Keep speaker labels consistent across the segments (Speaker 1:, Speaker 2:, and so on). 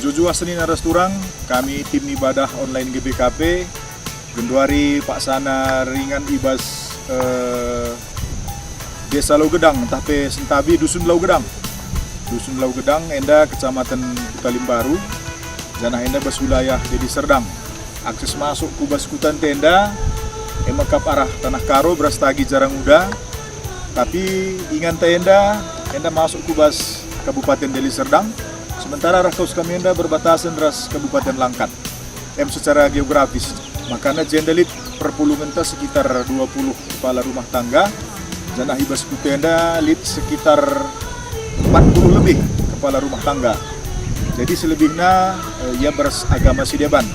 Speaker 1: Jujua Senin aras turang, kami tim ibadah online GBKP, genduari Pak Sana ringan ibas Desa Laugedang, tapi Sentabi Dusun Laugedang. Dusun Laugedang, enda Kecamatan Kutalim Baru, janah enda bas wilayah Deli Serdang. Akses masuk kubas kutan tenda, emakap arah Tanah Karo berastagi jarang muda, tapi ingan tenda, enda masuk kubas Kabupaten Deli Serdang. Sementara Rakaus kami enda berbatasan ras Kabupaten Langkat. Secara geografis, makanya jendelit perpulungan sekitar 20 kepala rumah tangga. Janah ibas kutenda lit sekitar 40 lebih kepala rumah tangga. Jadi selebihnya ia beragama Sideban.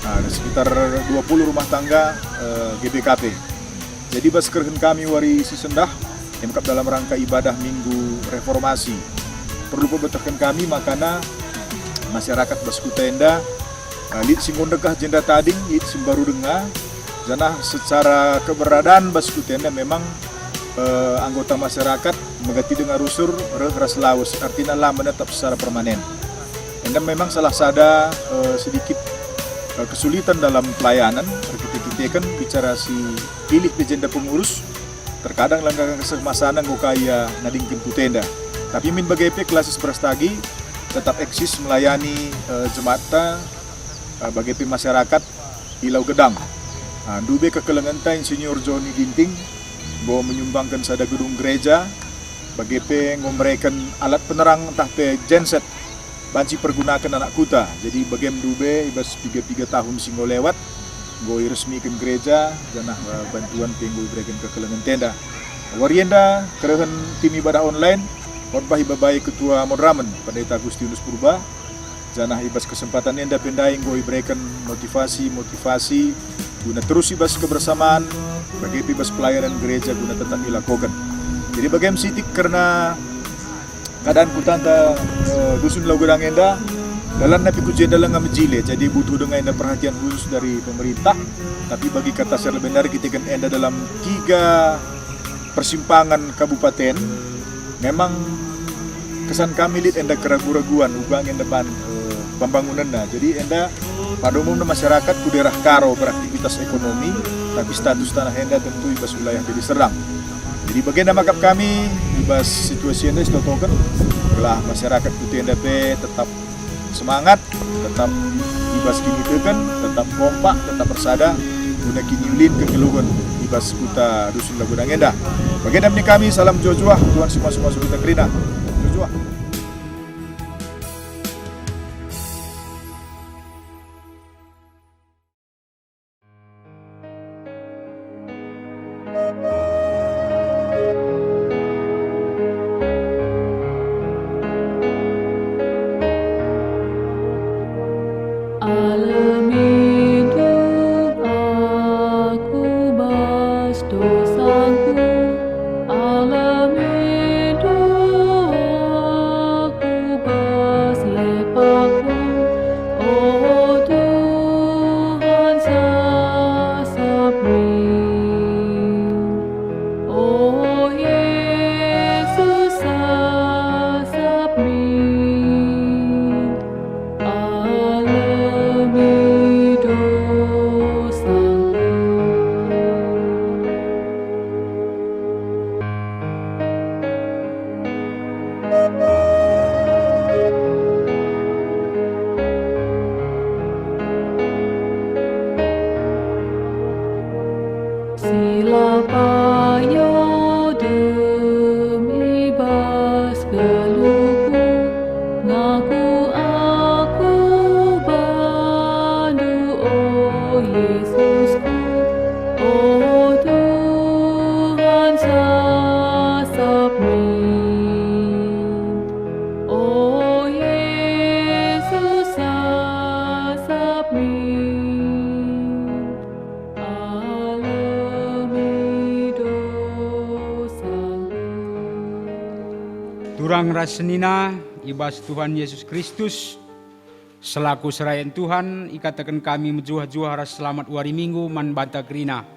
Speaker 1: Ada sekitar 20 rumah tangga GBKP. Jadi bas kerhen kami wari sisendah emkap dalam rangka ibadah Minggu Reformasi. Perlu pembetakan kami makana masyarakat basku tenda lit singondekah jenda tading lit simbaru denga janah secara keberadaan basku tenda memang anggota masyarakat mengganti dengan rusur ras laus artinya lah menetap secara permanen. Enda memang salah sada sedikit kesulitan dalam pelayanan kita kan bicara si pilih legenda pengurus terkadang langkah kesemasanan gokaya nadingkin tenda. Tapi min bagai klasis berastagi tetap eksis melayani jemaat bagai masyarakat di Laugedang. Dube kekelengenta Insinyur Joni Ginting bahwa menyumbangkan sada gedung gereja bagai memberikan alat penerang tahpe genset banci pergunakan anak kuta. Jadi bagian dube ibas 3 tahun singgo lewat goi resmikan gereja janah bantuan penggul berikan kekelengan tenda. Warienda kerehen tim ibadah online khotbah ibabai Ketua Modramen Pendeta Agustinus Purba janah ibas kesempatan enda pendai goi berikan motivasi guna terus ibas kebersamaan bagi ibas pelayanan gereja guna tetap dilakukan. Jadi bagaimana sitik karena keadaan kutanta Dusun Laugedang enda dalam napi kujenda lengan menjile jadi butuh dengan enda perhatian khusus dari pemerintah. Tapi bagi kata secara benar kita kan enda dalam 3 persimpangan kabupaten memang kesan kami lihat enda keraguan-raguan ubang enda pembangunan. Jadi enda pada umumnya masyarakat ku daerah Karo beraktivitas ekonomi tapi status tanah enda tentu ibas wilayah Deli Serdang. Jadi bagian makap kami ibas situasi enda istotokan telah masyarakat ku tenda tetap semangat, tetap ibas kini tekan, tetap kompak, tetap bersada guna kini ulin kegeluhan ibas kuta Dusun Laugedang enda. Bagian demi kami salam Jojua, Tuhan semua kita kerina. Jojua.
Speaker 2: Turang rasenina ibas Tuhan Yesus Kristus selaku serayan Tuhan ikatakan kami menjuah-juah ras selamat wari minggu man banta kerina.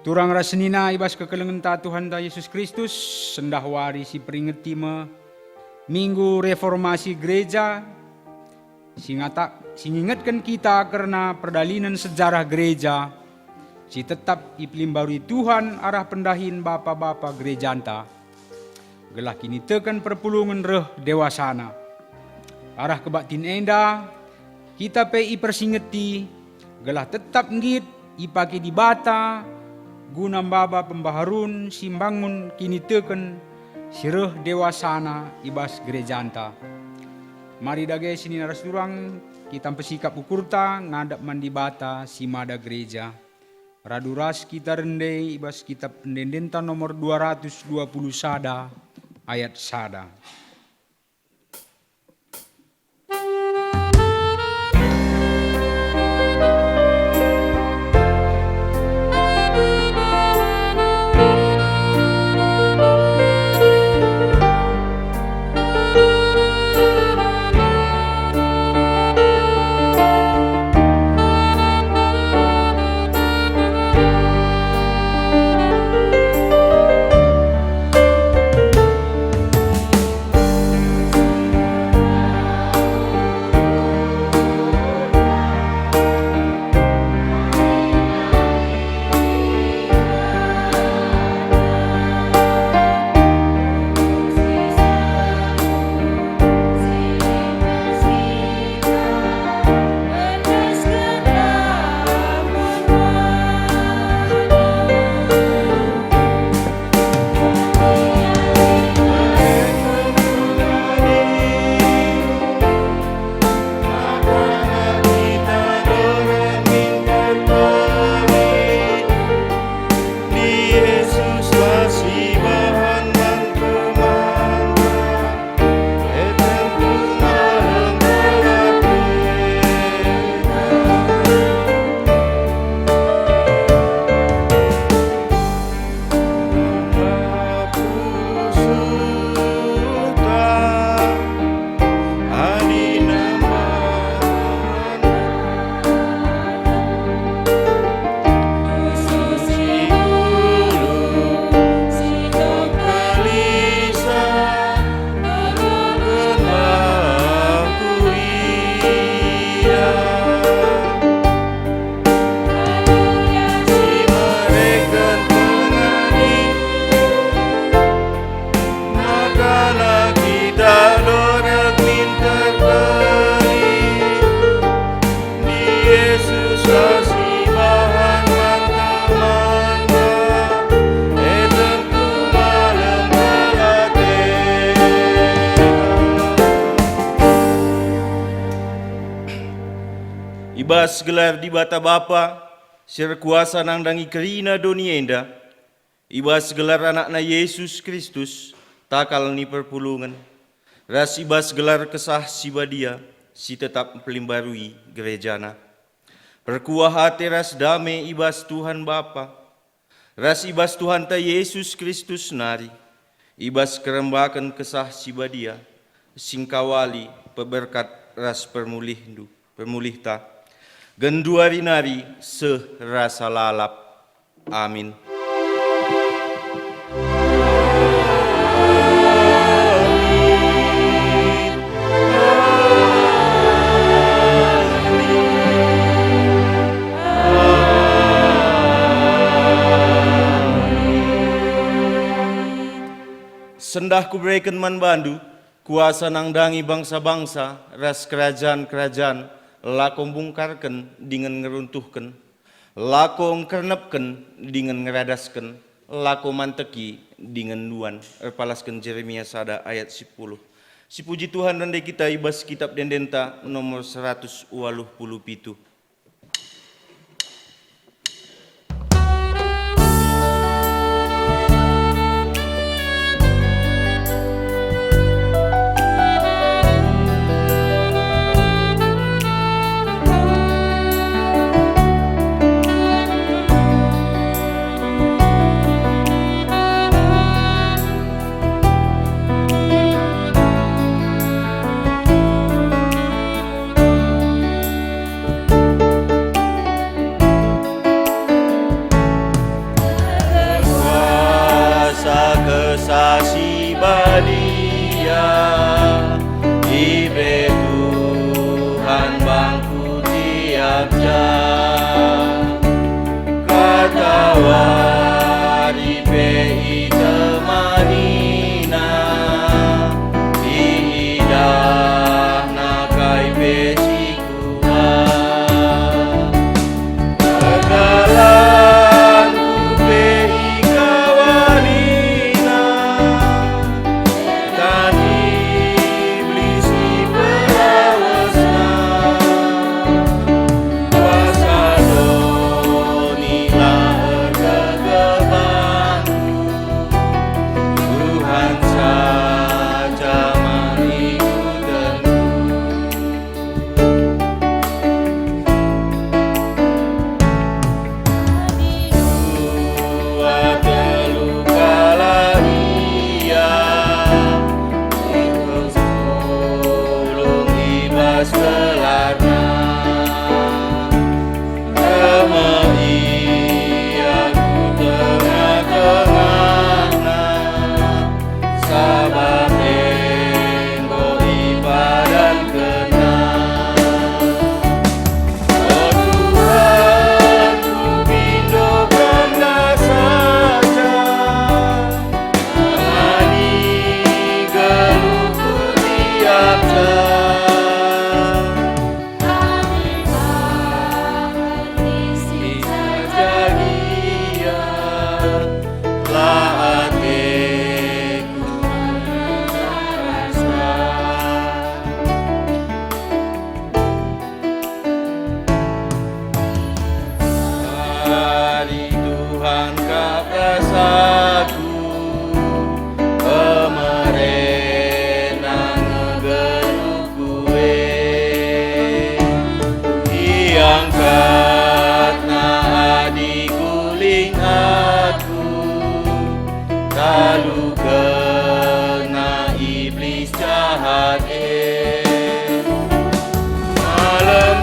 Speaker 2: Turang rasenina ibas kekelengan ta Tuhan ta Yesus Kristus sendah wari si peringeti me Minggu Reformasi Gereja, singingatkan kita karena perdalinan sejarah gereja, si tetap iplimbarui Tuhan arah pendahin bapa-bapa gereja anta. Gelah kini tekan perpulungan reh dewasana. Arah kebatin enda, kita pe ipersingeti, gelah tetap ngit ipake di bata, guna baba pembaharun simbangun kini tekan sireh dewasana ibas gereja anta. Mari dage sini naras durang kita pesikap ukurta ngadap mandi bata simada gereja. Raduras kita rendai ibas kitab pendendenta nomor 220 sada ayat sada.
Speaker 3: Ibas gelar di bata bapa, sir kuasa nang dangi kerina doni enda. Ibas gelar anakna Yesus Kristus, takal ni perpulungan. Ras ibas gelar kesah siba dia, si tetap pelimbarui gerejana. Perkuah hati ras dame ibas Tuhan Bapa. Ras ibas Tuhan ta Yesus Kristus nari. Ibas kerembakan kesah siba dia, singkawali peberkat ras permulih ta. Genduari nari serasa lalap. Amin. Sendah kuberikan man bandu, kuasa nang dangi bangsa-bangsa, ras kerajaan-kerajaan, lakong bungkarkan dengan ngeruntuhkan, lakong kernepkan dengan ngeradaskan, lakong manteki dengan duan. Erpalaskan Jeremia sada ayat 10. Si puji Tuhan dan kita ibas kitab dendenta nomor 187. Kesasi badia lalu kena iblis jahat malam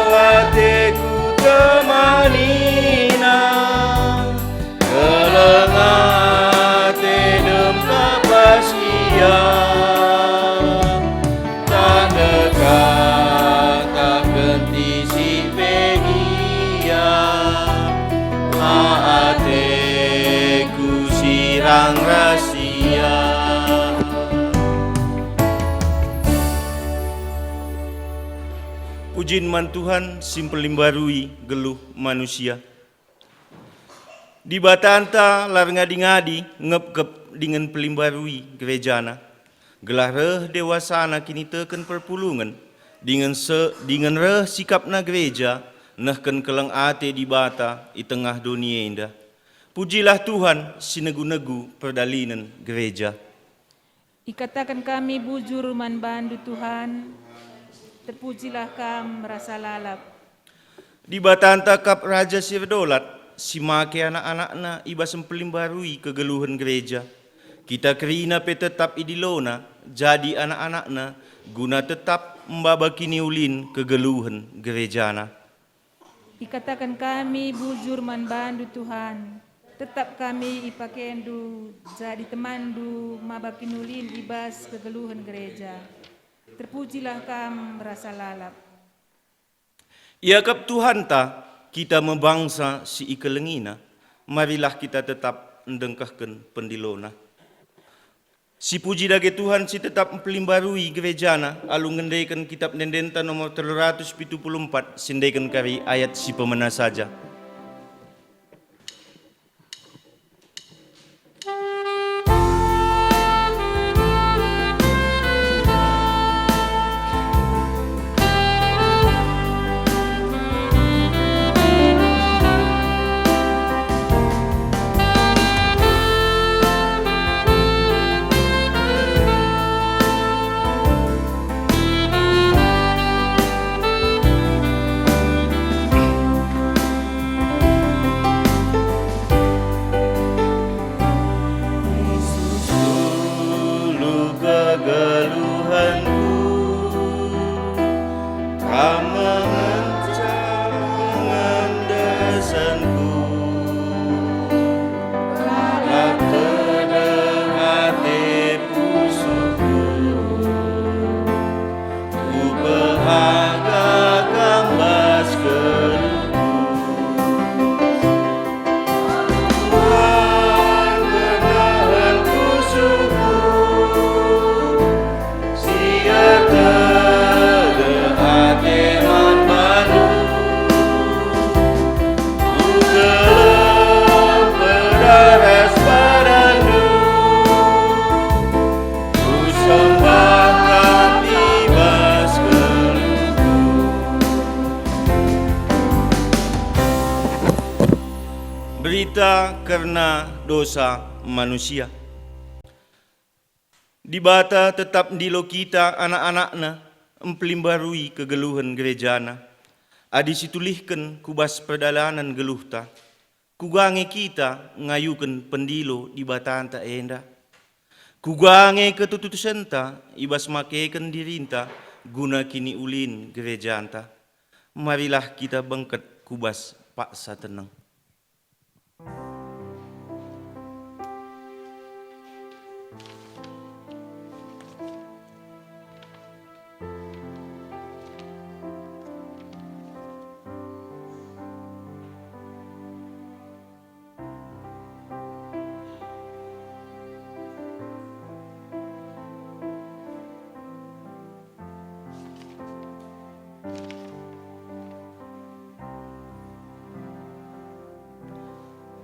Speaker 3: hatiku temanina kelengate dem kepastian tak dekat tak genti si pegia hatiku sirang rahasia. Pujian man Tuhan simpelimbarui geluh manusia. Di batanta lar ngadi-ngadi ngep-kep dengan pelimbarui gerejana. Gelah reh dewasana kini teken perpulungan. Dengan reh sikapna gereja nehken keleng ate di bata i tengah dunia indah. Pujilah Tuhan sinegu-negu perdalinan gereja.
Speaker 4: Ikatakan kami bujur man bandu Tuhan, terpujilah kam merasa lalap.
Speaker 3: Di batanta kap Raja Sirdolat, si make anak-anakna iba sempelimbarui kegeluhan gereja. Kita kerina pe tetap idilona, jadi anak-anakna guna tetap membabaki niulin kegeluhan gerejana.
Speaker 4: Ikatakan kami bujur man bandu Tuhan, tetap kami ipakendu jadi temandu mabakinulin ibas kegeluhan gereja. Terpujilah kam merasa lalap.
Speaker 3: Ya kap Tuhan ta, kita membangsa si ikelengina, marilah kita tetap mendengkahkan pendilona. Si puji dage Tuhan si tetap mempelimbarui gerejana, alu ngendaikan kitab Nendenta nomor 374, sindaikan kari ayat si pemena saja. Berita karena dosa manusia. Di bata tetap dilo kita anak-anakna empelimbarui kegeluhan gerejana. Adi situlihkan kubas perdalanan geluhta. Kugange kita ngayukan pendilo di batanta enda. Kugange ketutusenta ibas makeken dirinta guna kini ulin gerejanta. Marilah kita bengket kubas paksa tenang.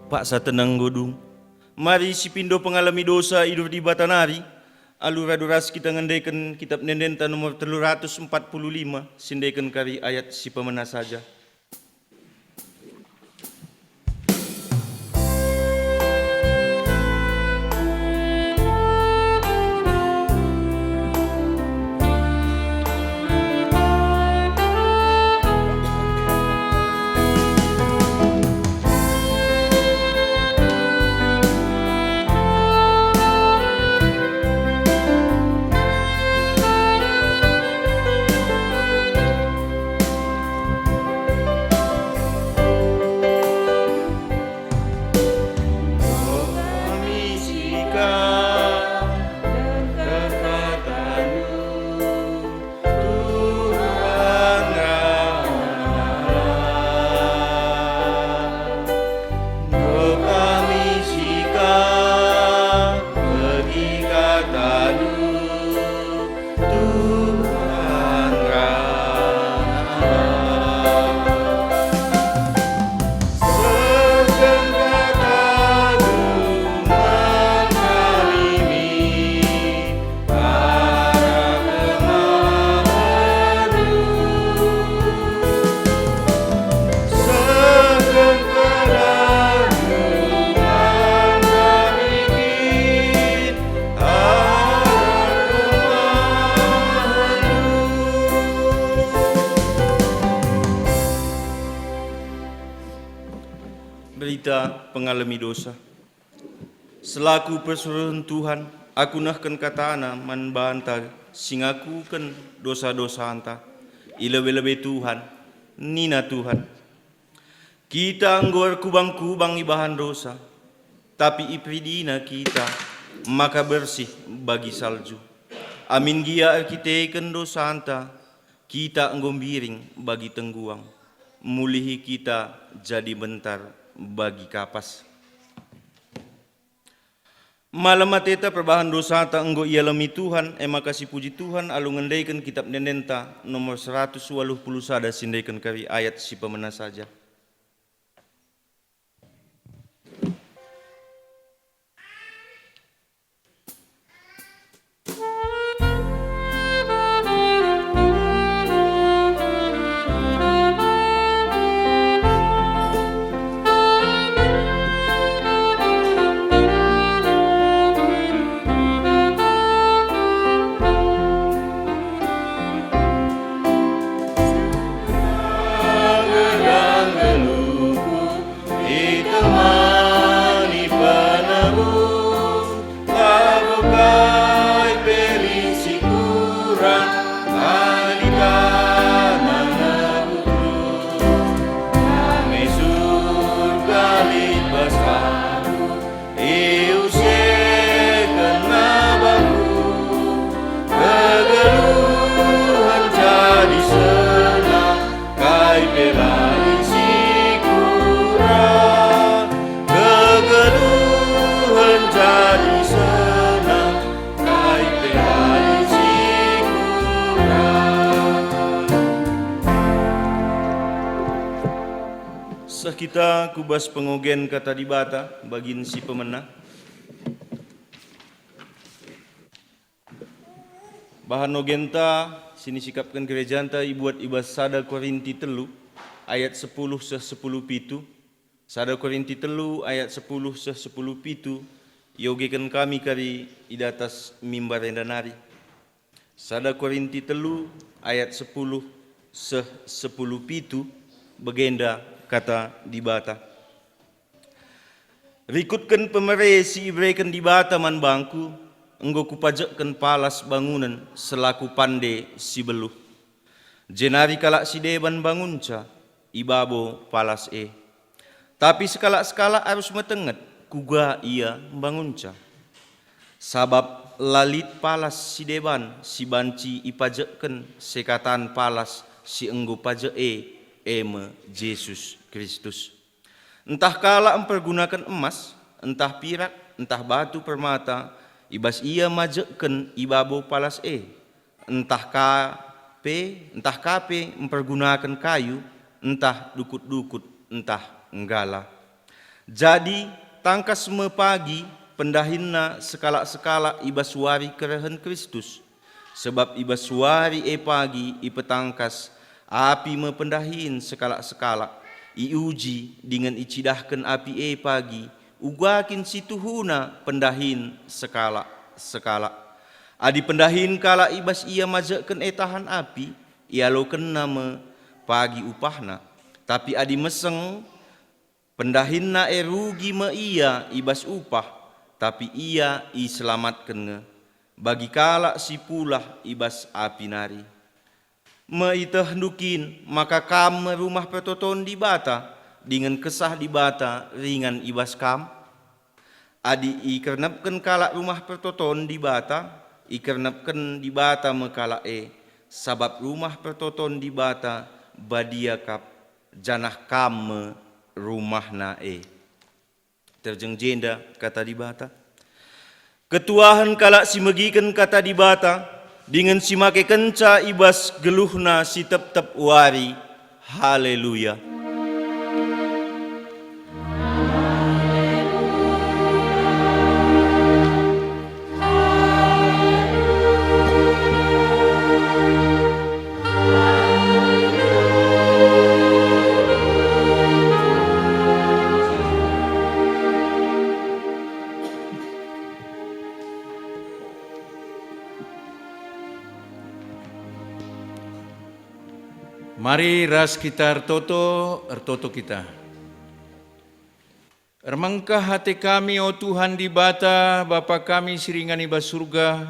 Speaker 3: Pak satenang godung, mari si pindo pengalami dosa hidup di batanari, alura duras kita ngendaikan kitab Nendenta nomor 345, sindaikan kari ayat si pemena saja. kita pengalami dosa. Selaku persuruhan Tuhan, aku nahkan katana man banta singakukan dosa-dosa anta. Ilebe-lebe Tuhan, nina Tuhan. Kita anggor kubang-kubang ibahan dosa, tapi ipridina kita maka bersih bagi salju. Amin gia arkiteken dosa anta, kita anggombiring bagi tengguang. Mulihi kita jadi bentar bagi kapas. Malam mateta perbahan dosa ta enggo ialami Tuhan, makasih puji Tuhan alu ngendaikan kitab Nenenta nomor 181 sindaikan kari ayat si pemena saja. Kita kubas pengogen kata dibata bagin si pemena. Bahan ogenta sini sikapkan gerejanta ibuat ibas sada Korinti telu ayat 10 se 10 pitu. Sada Korinti telu ayat 10 se 10 pitu. Yogekan kami kari idatas mimbar endanari. Sada Korinti telu ayat 10 se 10 pitu begenda kata dibata. Rikutkan pemere si ibrekan dibata man bangku, enggo kupajakkan palas bangunan selaku pande si beluh. Jenari kalak si deban bangunca, ibabo palas e. Tapi sekala-sekala harus metenget, kuga ia bangunca. Sabab lalit palas si deban, si banci ipajakkan sekatan palas si enggo pajak eme Yesus Kristus. Entah kala mempergunakan emas, entah pirak, entah batu permata, ibas ia majekken ibabo palas entah kape mempergunakan kayu, entah dukut-dukut, entah enggala. Jadi tangkas mepagi pendahinna sekala-sekala ibas wari kerehen Kristus, sebab ibas wari pagi ipetangkas api mependahin sekala-sekala, iuji dengan icidahkan api pagi, ugakin situhuna pendahin sekala-sekala. Adi pendahin kala ibas ia majakkan tahan api, ia loken nama pagi upahna. Tapi adi meseng pendahinna rugi me ia ibas upah, tapi ia iselamatkan bagi kala si pulah ibas api nari. Meitah nukin maka kam rumah pertoton di bata dengan kesah di bata ringan ibas kam. Adi ikernapkan kalak rumah pertoton di bata, ikernapkan di bata mekala sabab rumah pertoton di bata badia kap janah kam rumah na Terjeng jenda kata di bata. Ketuahan kalak si megikan kata di bata, dengan si make kenca ibas geluhna si tep-tep wari. Haleluya.
Speaker 5: Mari ras kita ertoto kita. Ermangkah hati kami, o Tuhan di bata, Bapa kami siringan iba surga.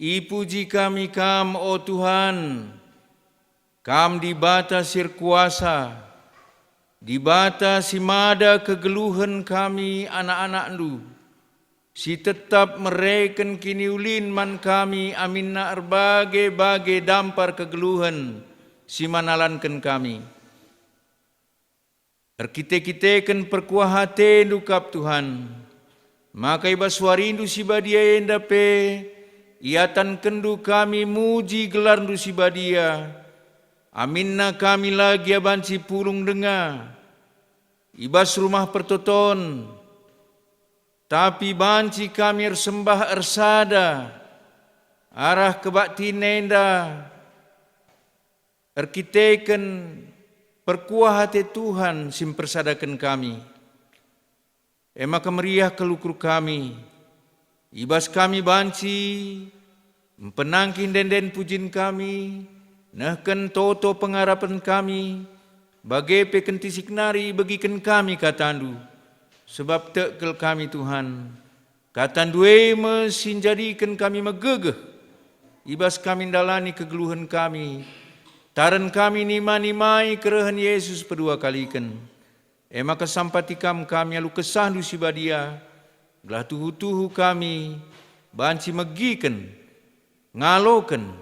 Speaker 5: Ipuji kami kam, o Tuhan, kam di bata sir kuasa, di bata si mada kegeluhan kami anak-anak ndu. Si tetap mereken kini ulin man kami, amin na erbagai-bagai dampar kegeluhan, si manalankan kami. Erkite-kiteken perkuah hati dukap Tuhan, maka iba suarindu si badia enda pe, iatan kendu kami muji gelar ndu si badia, aminna kami lagi abanci pulung denga, ibas rumah pertoton, tapi banci kami ersembah ersada, arah kebakti nenda, erkiteken perkuah hati Tuhan simpersadakan kami. Ema kemeriah kelukur kami, ibas kami banci, mempenangkin denden pujin kami, nahken toto pengharapan kami, bagai pekentisik nari bagikan kami katandu, sebab tekel kami Tuhan, katandue mesinjadikan kami megegeh, ibas kami dalani kegeluhan kami, taran kami nima-nimai kerehan Yesus pedua kalikan. Ema kesampatikam kami alu kesah du si badia, gelah tuhu-tuhu kami, banci megiken, ngaloken,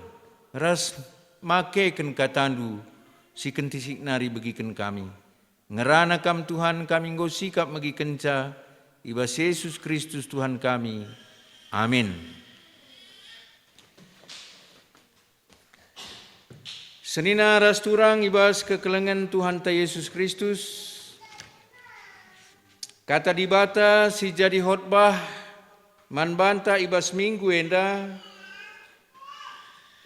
Speaker 5: ras makeken katandu, si kentisik nari bagikan kami. Ngerana kam Tuhan kami nggo sikap megiken ca, ibas Yesus Kristus Tuhan kami. Amin. Senina ras turang ibas kekelengan Tuhan ta Yesus Kristus. Kata di bata si jadi khotbah man banta ibas minggu enda.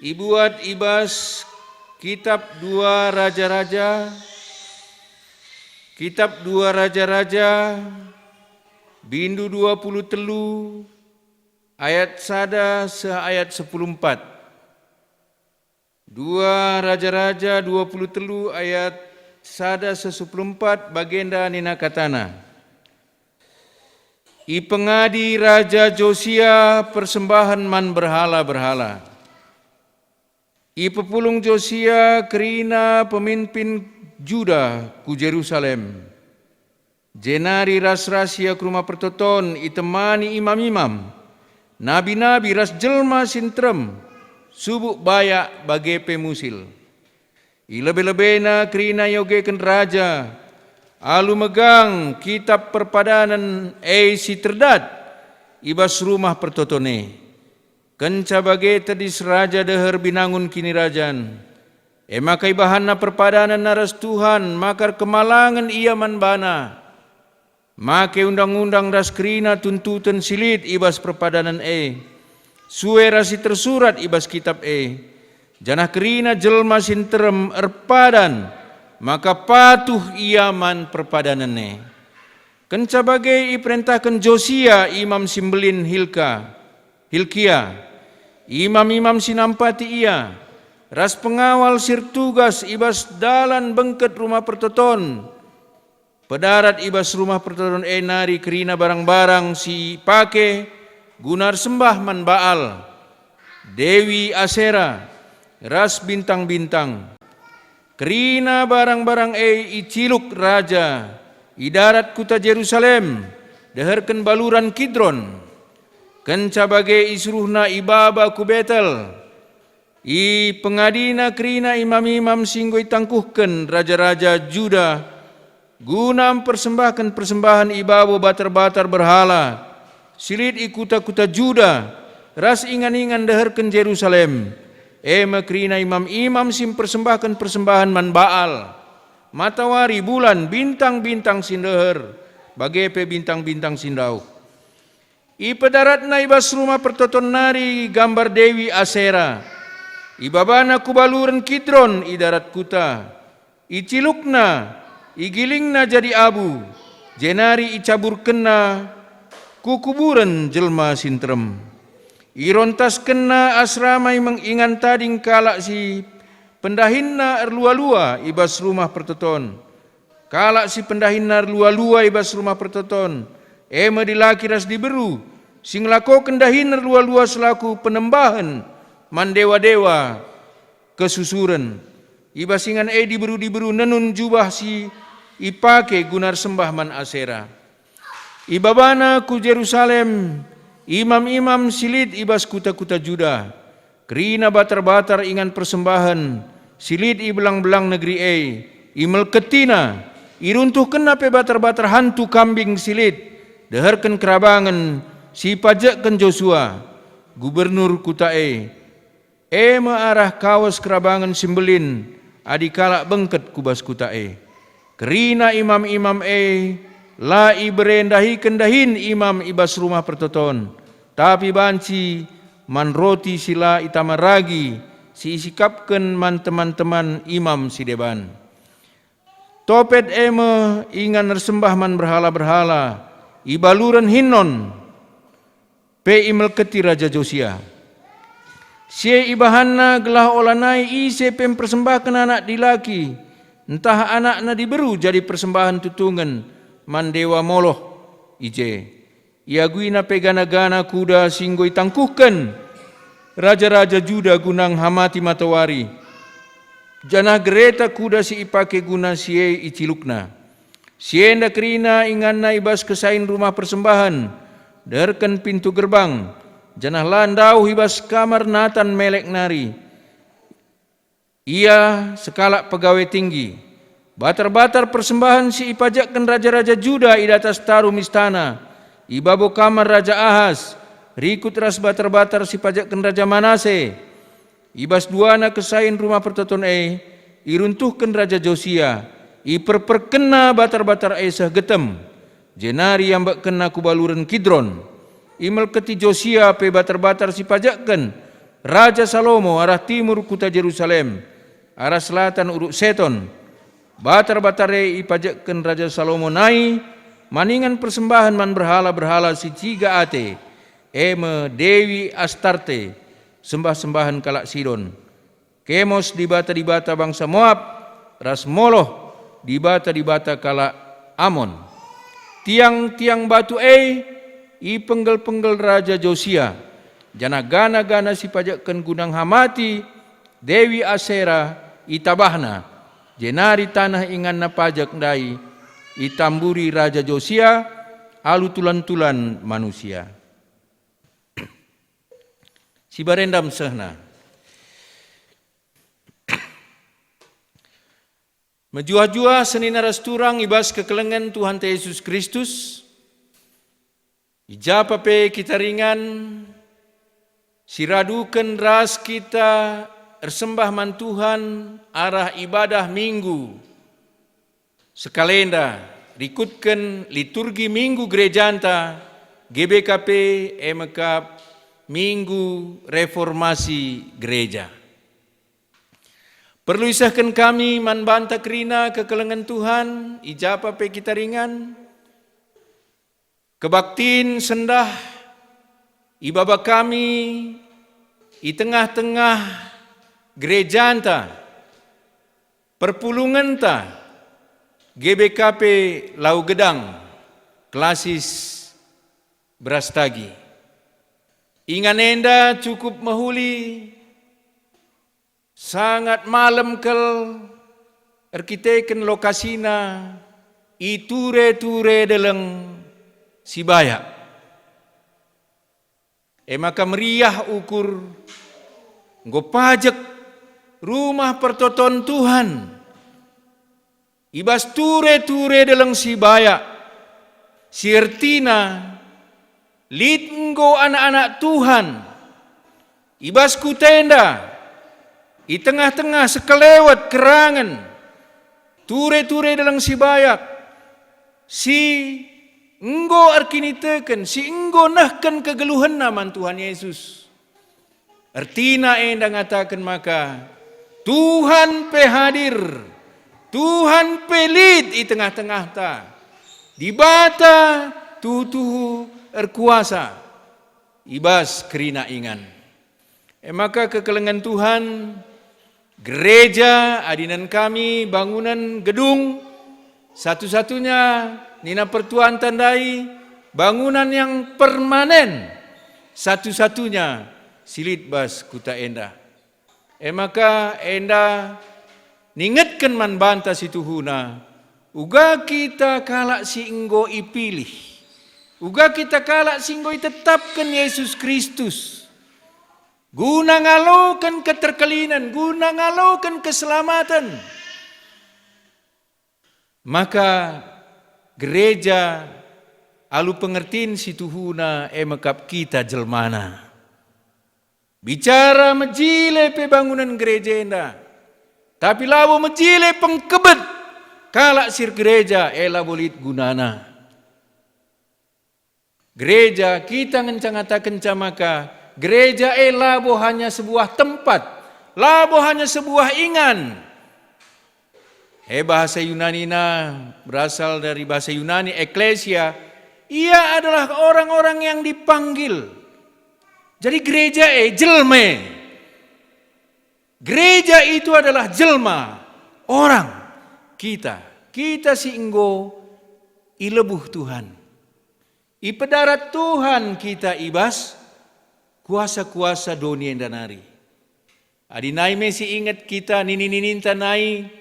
Speaker 5: Ibuat ibas kitab 2 Raja-Raja. Kitab 2 Raja-Raja bindu 23 ayat sada seayat 14. 2 Raja-Raja 23 ayat sada 14 bagenda nina katana. I pengadi Raja Josia persembahan man berhala-berhala. I pepulung Josia kerina pemimpin Juda ku Jerusalem. Jenari ras-rasia ke rumah pertoton itemani imam-imam. Nabi-nabi ras jelma sintrem. Subuk bayak bagi pemusil. Ilebe-lebena kerina yogeken raja, alu megang kitab perpadanan si terdat, ibas rumah pertotone. Kenca bagi tedis raja deher binangun kini rajan. Maka ibahana perpadanan naras Tuhan, makar kemalangan ia manbana. Make undang-undang ras kerina tuntutan silit ibas perpadanan Suwe rasi tersurat ibas kitab janah kerina jelma sinterem erpadan, maka patuh iaman perpadanane. Kenca bagai iperintahkan Josia imam simbelin Hilkia, imam-imam sinampati ia, ras pengawal sirtugas ibas dalan bengket rumah pertoton, pedarat ibas rumah pertoton nari kerina barang-barang si pake, gunar sembah man Baal, Dewi Asera, ras bintang-bintang. Kerina barang-barang iciluk raja, idarat kuta Jerusalem, deherken baluran Kidron. Kenca bagai isruhna ibaba ku Betel. I pengadina kerina imam-imam singgoi tangkuhken raja-raja Juda, guna persembahkan persembahan ibabo batar-batar berhala. Silit ikuta-kuta Juda, ras ingan-ingan deherken Jerusalem. Makrina imam-imam sim persembahkan persembahan man Baal. Matawari, bulan, bintang-bintang sindeher, bagepe bintang-bintang sindau. Ipedaratna ibas rumah pertoton nari gambar Dewi Asera. Ibabana kubaluran Kidron idarat kuta. Icilukna, igilingna jadi abu. Jenari icaburkenna kukuburan jelma sintrem. Irontas kena asramai mengingan tading kalak si pendahinna erlua-lua ibas rumah pertoton. kalak si pendahinar lua-lua ibas rumah pertoton, ema dilaki ras diberu, sing lako kendahinar lua-lua selaku penembahan, mandewa-dewa kesusuran. Ibas singan diberu-diberu nenun jubah si ipake gunar sembah man asera. Ibabana ku Jerusalem, imam-imam silid ibas kuta-kuta Juda, kerina batar-batar ingan persembahan, silid i belang-belang negeri imel ketina, iruntuhkan ape batar-batar hantu kambing silid, deherken kerabangan, si pajakkan Joshua, gubernur kuta arah kawas kerabangan simbelin, adikalak bengket kubas kuta kerina imam-imam la iberendahi kendahin imam ibas rumah pertoton, tapi banci man roti sila itamaragi, si isikapken man teman-teman imam si deban. Topet ingan nersembah man berhala-berhala, ibaluran hinnon, pe imel keti Raja Josia. Sie ibahanna gelah olanai ise pem persembahkan anak dilaki, entah anakna diberu jadi persembahan tutungan, man dewa Moloh ije. Ia guina pegana-gana kuda singgoi tangkuhkan, raja-raja Juda gunang hamati matawari. Janah gereta kuda si ipake guna sie icilukna. Sienda kerina inganna ibas kesain rumah persembahan, derken pintu gerbang, janah landau ibas kamar natan melek nari. Ia sekalak pegawai tinggi, batar-batar persembahan si ipajakkan raja-raja Juda i atas tarum istana, ibabo kamar Raja Ahaz, rikut ras batar-batar si pajakkan Raja Manase, ibas duana kesain rumah pertoton iruntuhkan Raja Josia, iperperkena batar-batar sah getem, jenari yang bak kena kubaluran Kidron, imel keti Josia pe batar-batar si pajakkan Raja Salomo arah timur kuta Jerusalem, arah selatan uruk Seton, batar-batare ipajakkan Raja Salomo nai, maningan persembahan man berhala-berhala si ciga ate, Dewi Astarte, sembah-sembahan kalak Sidon, Kemos di bata bangsa Moab, ras Moloh di bata kalak Amon. Tiang-tiang batu i penggel-penggel Raja Josia, jana gana-gana si pajakkan gunang hamati, Dewi Asera itabahna, jenari tanah ingan na pajak dai, itamburi Raja Josia, alu tulan-tulan manusia. Si barendam sehna. Menjua-jua senina rasturang ibas kekelengan Tuhan Yesus Kristus, ijapa pe kita ringan, siradukan ras kita ersembah man Tuhan arah ibadah minggu, sekalenda rikutkan liturgi minggu gerejanta, GBKP MK Minggu Reformasi Gereja. Perlu isahkan kami man banta kerina kekelengan Tuhan, ijapa pe kita ringan, kebaktin sendah, ibaba kami, i tengah-tengah gerejanta, perpulunganta, GBKP Lau Gedang, Klasis Brastagi. Ingan enda cukup mahuli, sangat malam kel erkiteken lokasina iture-ture deleng Sibaya. Maka meriah ukur nggo pajak rumah pertoton Tuhan. Ibas ture-ture deleng Sibaya. Sirtina litnggo anak-anak Tuhan. Ibas kutenda i tengah-tengah sekelewat kerangan, ture-ture dalam si bayak, si enggo arkiniteken, si enggo nahkan kegeluhan naman Tuhan Yesus. Artina enda ngatakan maka, Tuhan pe hadir, Tuhan pelit i tengah-tengah ta, di bata tutuhu erkuasa, ibas kerina ingan. Maka kekelengan Tuhan, gereja adinan kami bangunan gedung Satu-satunya nina pertuan tandai bangunan yang permanen. Satu-satunya silit bas kuta enda. Maka enda ningetkan man banta situhuna. Uga kita kalak si enggo ipilih. Uga kita kalak si enggo itetapkan Yesus Kristus. Guna ngalokan keterkalinan, guna ngalokan keselamatan. Maka gereja alu pengertiin situhuna emakap kita jelmana. Bicara mejile pe bangunan gereja enda. Tapi labo mejile pengkebet kalak sir gereja bolit gunana. Gereja kita ngencangata kencamaka. Gereja labo hanya sebuah tempat, labo hanya sebuah ingan. Bahasa Yunani berasal dari bahasa Yunani eklesia. Ia adalah orang-orang yang dipanggil. Jadi gereja jelme. Gereja itu adalah jelma, orang, kita. Kita si enggo ilebuh Tuhan. Ipedarat Tuhan kita ibas kuasa-kuasa dunia dan nari. Adi nai mesi ingat kita nini-ninin tanai.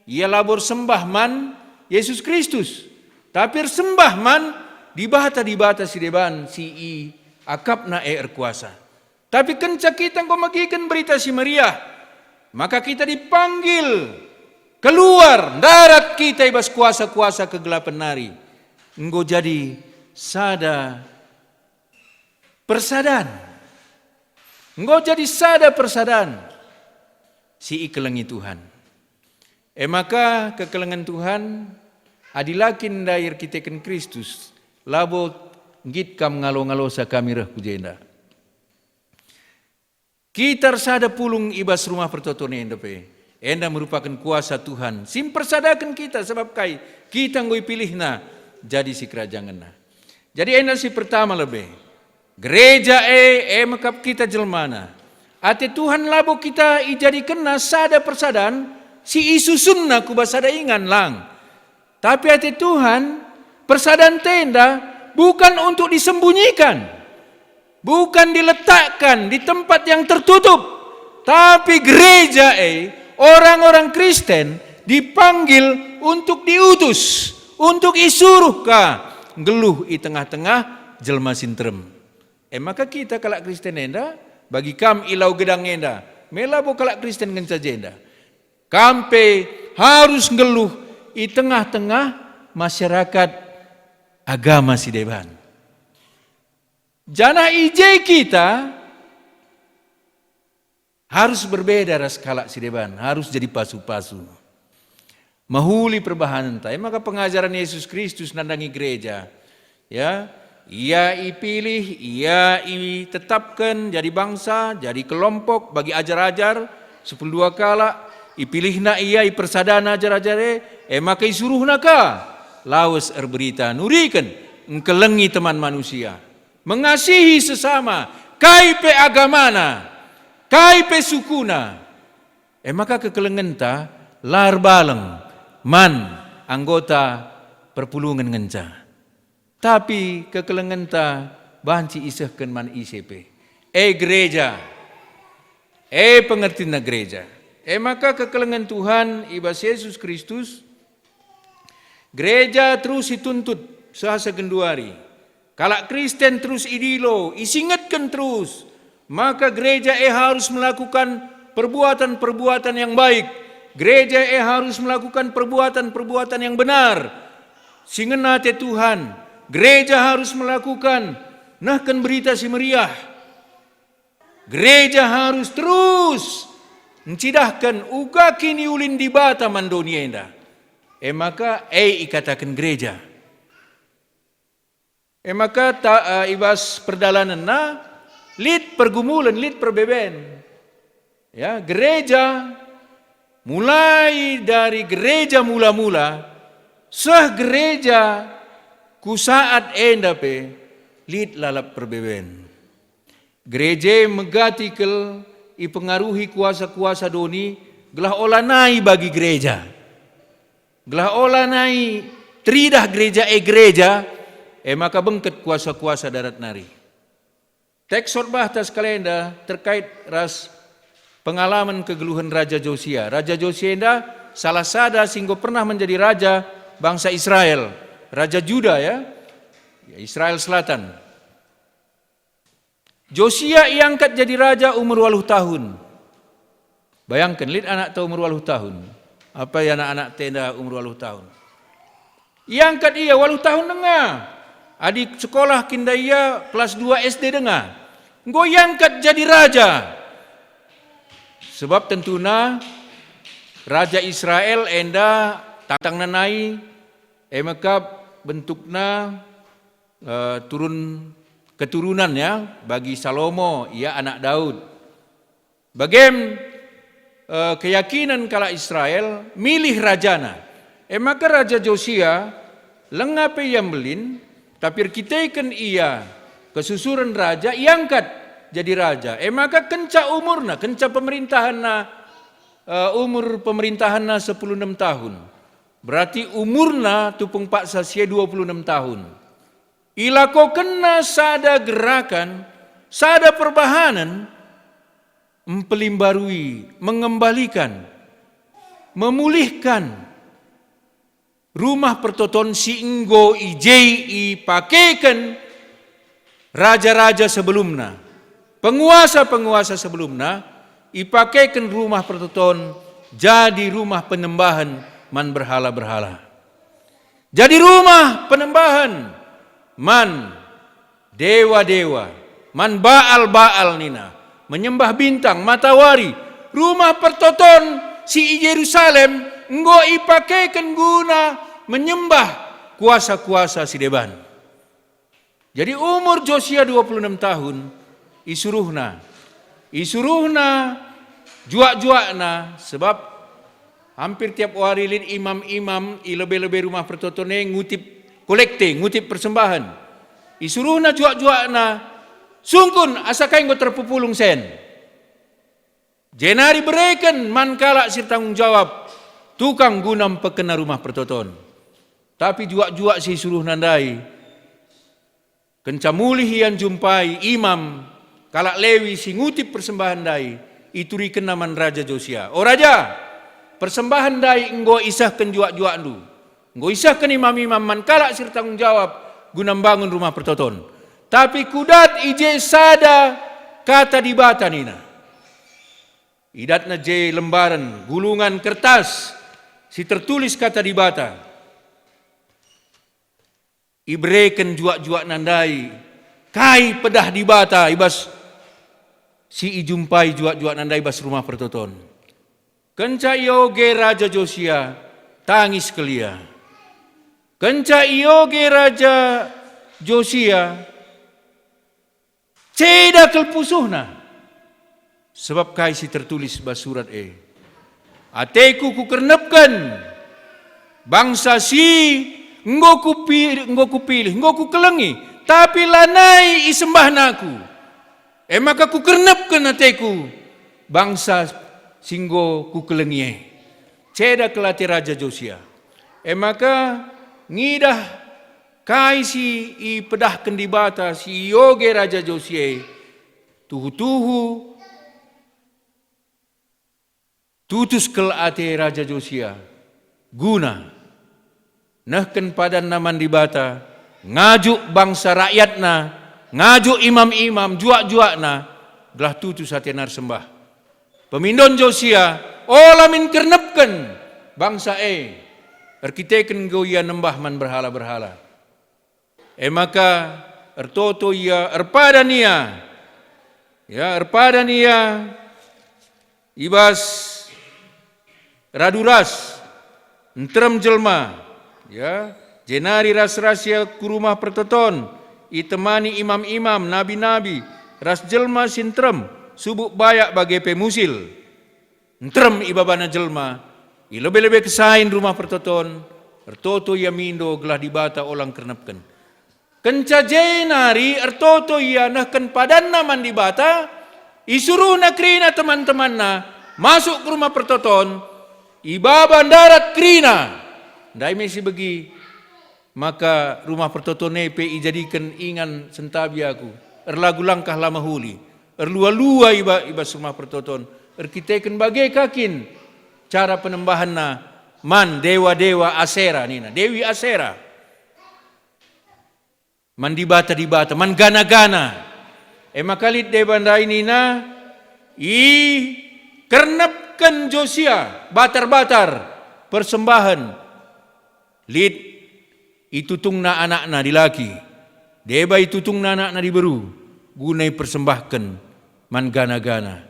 Speaker 5: Ia labor sembah man Yesus Kristus. Tapi sembah man dibata si deban si akapna kuasa. Tapi kencak kita engkau magikan berita si Maria. Maka kita dipanggil keluar darat kita ibas kuasa-kuasa kegelapan nari. Engkau jadi sada persadan. Engkau jadi sada persadan si ikelengi Tuhan. Maka kekelengan Tuhan adilakin dair kitekan Kristus labo ngit kam ngalo-ngalosa kami reh kujenda. Kita sada pulung ibas rumah pertoton enda pe. Enda merupakan kuasa Tuhan. Sim persadakan kita sebab kai kita ngoi pilihna jadi si kerajaan na. Jadi enda si pertama lebih. Gereja makap kita jelmana. Ate Tuhan labo kita ijadikan sada persadan si isusunna kubasada ingan lang. Tapi ate Tuhan persadan tenda bukan untuk disembunyikan. Bukan diletakkan di tempat yang tertutup. Tapi gereja orang-orang Kristen dipanggil untuk diutus. Untuk isuruh ka geluh di tengah-tengah jelma sintrem. Maka kita kalak Kristen enda bagi kam ilau gedang enda melabo kalak Kristen genca jenda. Kampe harus ngeluh di tengah-tengah masyarakat agama si deban. Jana ije kita harus berbeda ras kalak si deban, harus jadi pasu-pasu. Mahuli perbahanan tay, maka pengajaran Yesus Kristus nandangi gereja. Ya, ia ipilih, ia ditetapkan jadi bangsa, jadi kelompok bagi ajar-ajar 12 kala. Ipilihna ia ipersadana ajar-ajare, maka isuruhna ka lawas berita nurikan engkelengi teman manusia, mengasihi sesama, kaipe agamana, kaipe sukuna. Maka kekelengenta lar baleng man anggota perpulungan ngenca. Tapi kekelengenta banci isehken man ICP. Gereja. Pengertian gereja. Maka kekelengan Tuhan ibas Yesus Kristus. Gereja terus dituntut sehasa genduari. Kalak Kristen terus idilo, isingatkan terus. Maka gereja harus melakukan perbuatan-perbuatan yang baik. Gereja harus melakukan perbuatan-perbuatan yang benar. Singenate Tuhan. Gereja harus melakukan nahkan berita si meriah. Gereja harus terus mencidahkan uga kini ulin di bata mandonienda. Maka ikatakan gereja. Maka ibas perdalanan lid pergumulan, lid perbeben. Ya, gereja mulai dari gereja mula-mula seh gereja ku saat endape lid lalap perbeben. Gereja megatikel ipengaruhi kuasa-kuasa doni gelah olanai bagi gereja. gelah olah nai teridah gereja maka bengket kuasa-kuasa darat nari. Teks khotbah tas kalenda terkait ras pengalaman kegeluhan Raja Josia. Raja Josia enda salah sada singgo pernah menjadi raja bangsa Israel, Raja Juda ya Israel Selatan. Josia iangkat jadi raja umur 8 tahun. Bayangkan, lihat anak tahu umur 8 tahun. Apa ya anak-anak tenda umur 8 tahun. Iangkat ia 8 tahun dengar. Adik sekolah kinda ia kelas 2 SD dengar. Engkau iangkat jadi raja. Sebab tentunya Raja Israel enda tatang nanai maka bentuknya keturunan ya bagi Salomo, ia anak Daud. Bagaimana keyakinan kala Israel milih rajana. Maka Raja Josia lengape yang belin, tapi kita ikan ia kesusuran raja iangkat jadi raja. Maka kenca umurna, kenca pemerintahanna umur pemerintahanna 16 tahun. Berarti umurna tupung paksa sia 26 tahun. Ila kau kena sada gerakan, sada perbahanan, mempelimbarui, mengembalikan, memulihkan rumah pertoton si enggo ijei pakaikan raja-raja sebelumna, penguasa-penguasa sebelumna, ipakaikan rumah pertoton jadi rumah penyembahan man berhala-berhala. Jadi rumah penyembahan man dewa-dewa, man baal-baal nina, menyembah bintang, matahari, rumah pertoton si Yerusalem enggo ipakaikan guna menyembah kuasa-kuasa si deban. Jadi umur Josia 26 tahun isuruhna juak-juakna, sebab hampir tiap hari lin imam-imam lebih-lebih rumah pertotone ngutip kolekte, ngutip persembahan. Isuruhna juak-juakna sungkun asakai nggo terpupulung sen. Jenari bereken mankala sir tanggung jawab tukang gunam pekena rumah pertoton. Tapi juak-juak si suruh nandai kenca mulih yang jumpai imam kalak lewi si ngutip persembahan dai ituri kenaman Raja Josia. Oh raja, persembahan dai enggo isahkan juak-juak du. Enggo isahkan imam-imam man kalak sir tanggung jawab gunam bangun rumah pertoton. Tapi kudat ije sada kata di bata nina. Idatna je lembaran gulungan kertas si tertulis kata di bata. Ibreken juak-juak nandai kai pedah di bata ibas si ijumpai juak-juak nandai bas rumah pertoton. Kenca ioge Raja Josia tangis kelia. Kenca ioge Raja Josia ceda kelpusuhna. Sebab kai si tertulis bas surat ateku kukernepkan bangsa si enggo kupilih, enggo kukelengi, tapi lanai isembah naku. Maka kukernepkan ateku bangsa singgo kukelengi. Ceda kelati Raja Josia. Maka ngidah kai si pedahkan di bata si yoge Raja Josia tuhu-tuhu tutus kel ate Raja Josia guna nahken padan naman di bata ngajuk bangsa rakyatna, ngajuk imam-imam juak-juakna belah tutus ate nar sembah. Pemindon Josia olamin kernepken bangsa erkiteken goya nembah man berhala-berhala. Maka ertoto ia erpadania ibas raduras entrem jelma jenari ras rasia kurumah pertoton itemani imam-imam nabi-nabi ras jelma sintrem subuk bayak bagai pemusil entrem ibabana jelma ilebe-lebe kesain rumah pertoton ertoto yamindo gelah dibata olang kernepken kenca jenari ertoto ia nahken padan naman dibata isuruh nakrina teman-temanna masuk ke rumah pertoton ibaban darat krina Dai mesi bagi maka rumah pertotone pe jadikan ingan sentabi aku. Erlagu langkah lama huli. Erlua-lua ibas rumah pertoton. Erkiteken bagai kakin cara penembahan na man dewa-dewa Asera nina. Dewi Asera. Man dibata, man gana-gana. Makalit debandai nina kernapkan Josia batar-batar persembahan lid itutung na anak-na dilaki deba itutung na anak-na diberu gunai persembahkan man gana-gana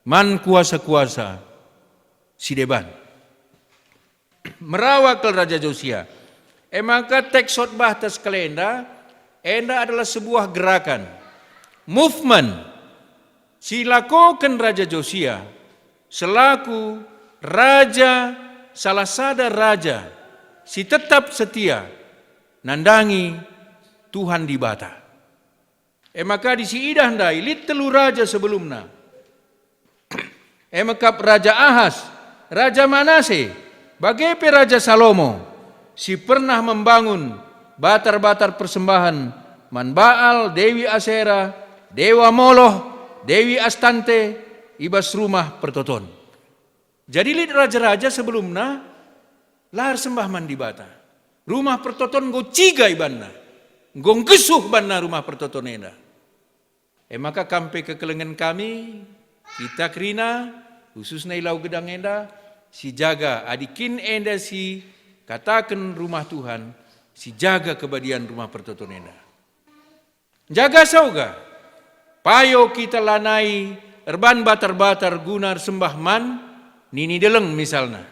Speaker 5: man kuasa-kuasa si deban merawak Raja Josia. Maka teks khotbah tas kalenda enda adalah sebuah gerakan movement silakokan Raja Josia selaku raja salah sada raja si tetap setia nandangi Tuhan di bata. Maka di si idah ndai lit telu raja sebelumna. Makap Raja Ahas, Raja Manase, bagepe Raja Salomo si pernah membangun batar-batar persembahan man Baal, Dewi Asera, Dewa Moloh, Dewi Astante, ibas rumah pertoton. Jadi lid raja-raja sebelumna lahar sembah man di bata. Rumah pertoton go ciga ibanna. Gong gesuh banna rumah pertoton enda. Maka kampe kekelengan kami, kita kerina, khususnya ilau gedang enda, si jaga adikin enda si katakan rumah Tuhan, si jaga kebadian rumah pertoton enda. Jaga sauga. Payo kita lanai erban batar-batar gunar sembah man nini deleng misalnya.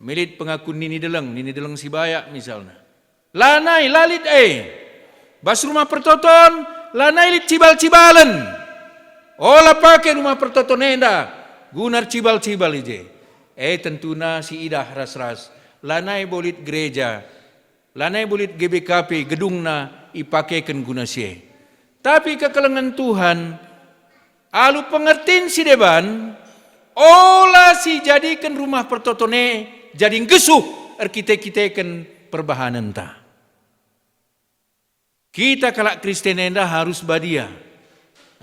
Speaker 5: Milit pengakun nini deleng si bayak misalnya. Lanai lalit bas rumah pertoton lanai lit cibal-cibalen. Olah pakai rumah pertoton enda gunar cibal-cibal ije. Tentuna si idah ras-ras lanai bolit gereja. Lanai bolit GBKP gedungna ipakaikan guna sie. Tapi kekelengan Tuhan, alu pengertiin si deban, olah si jadikan rumah pertotone jadi gesuh kita-kitakan perbahanan ta. Kita kalak Kristen enda harus badia.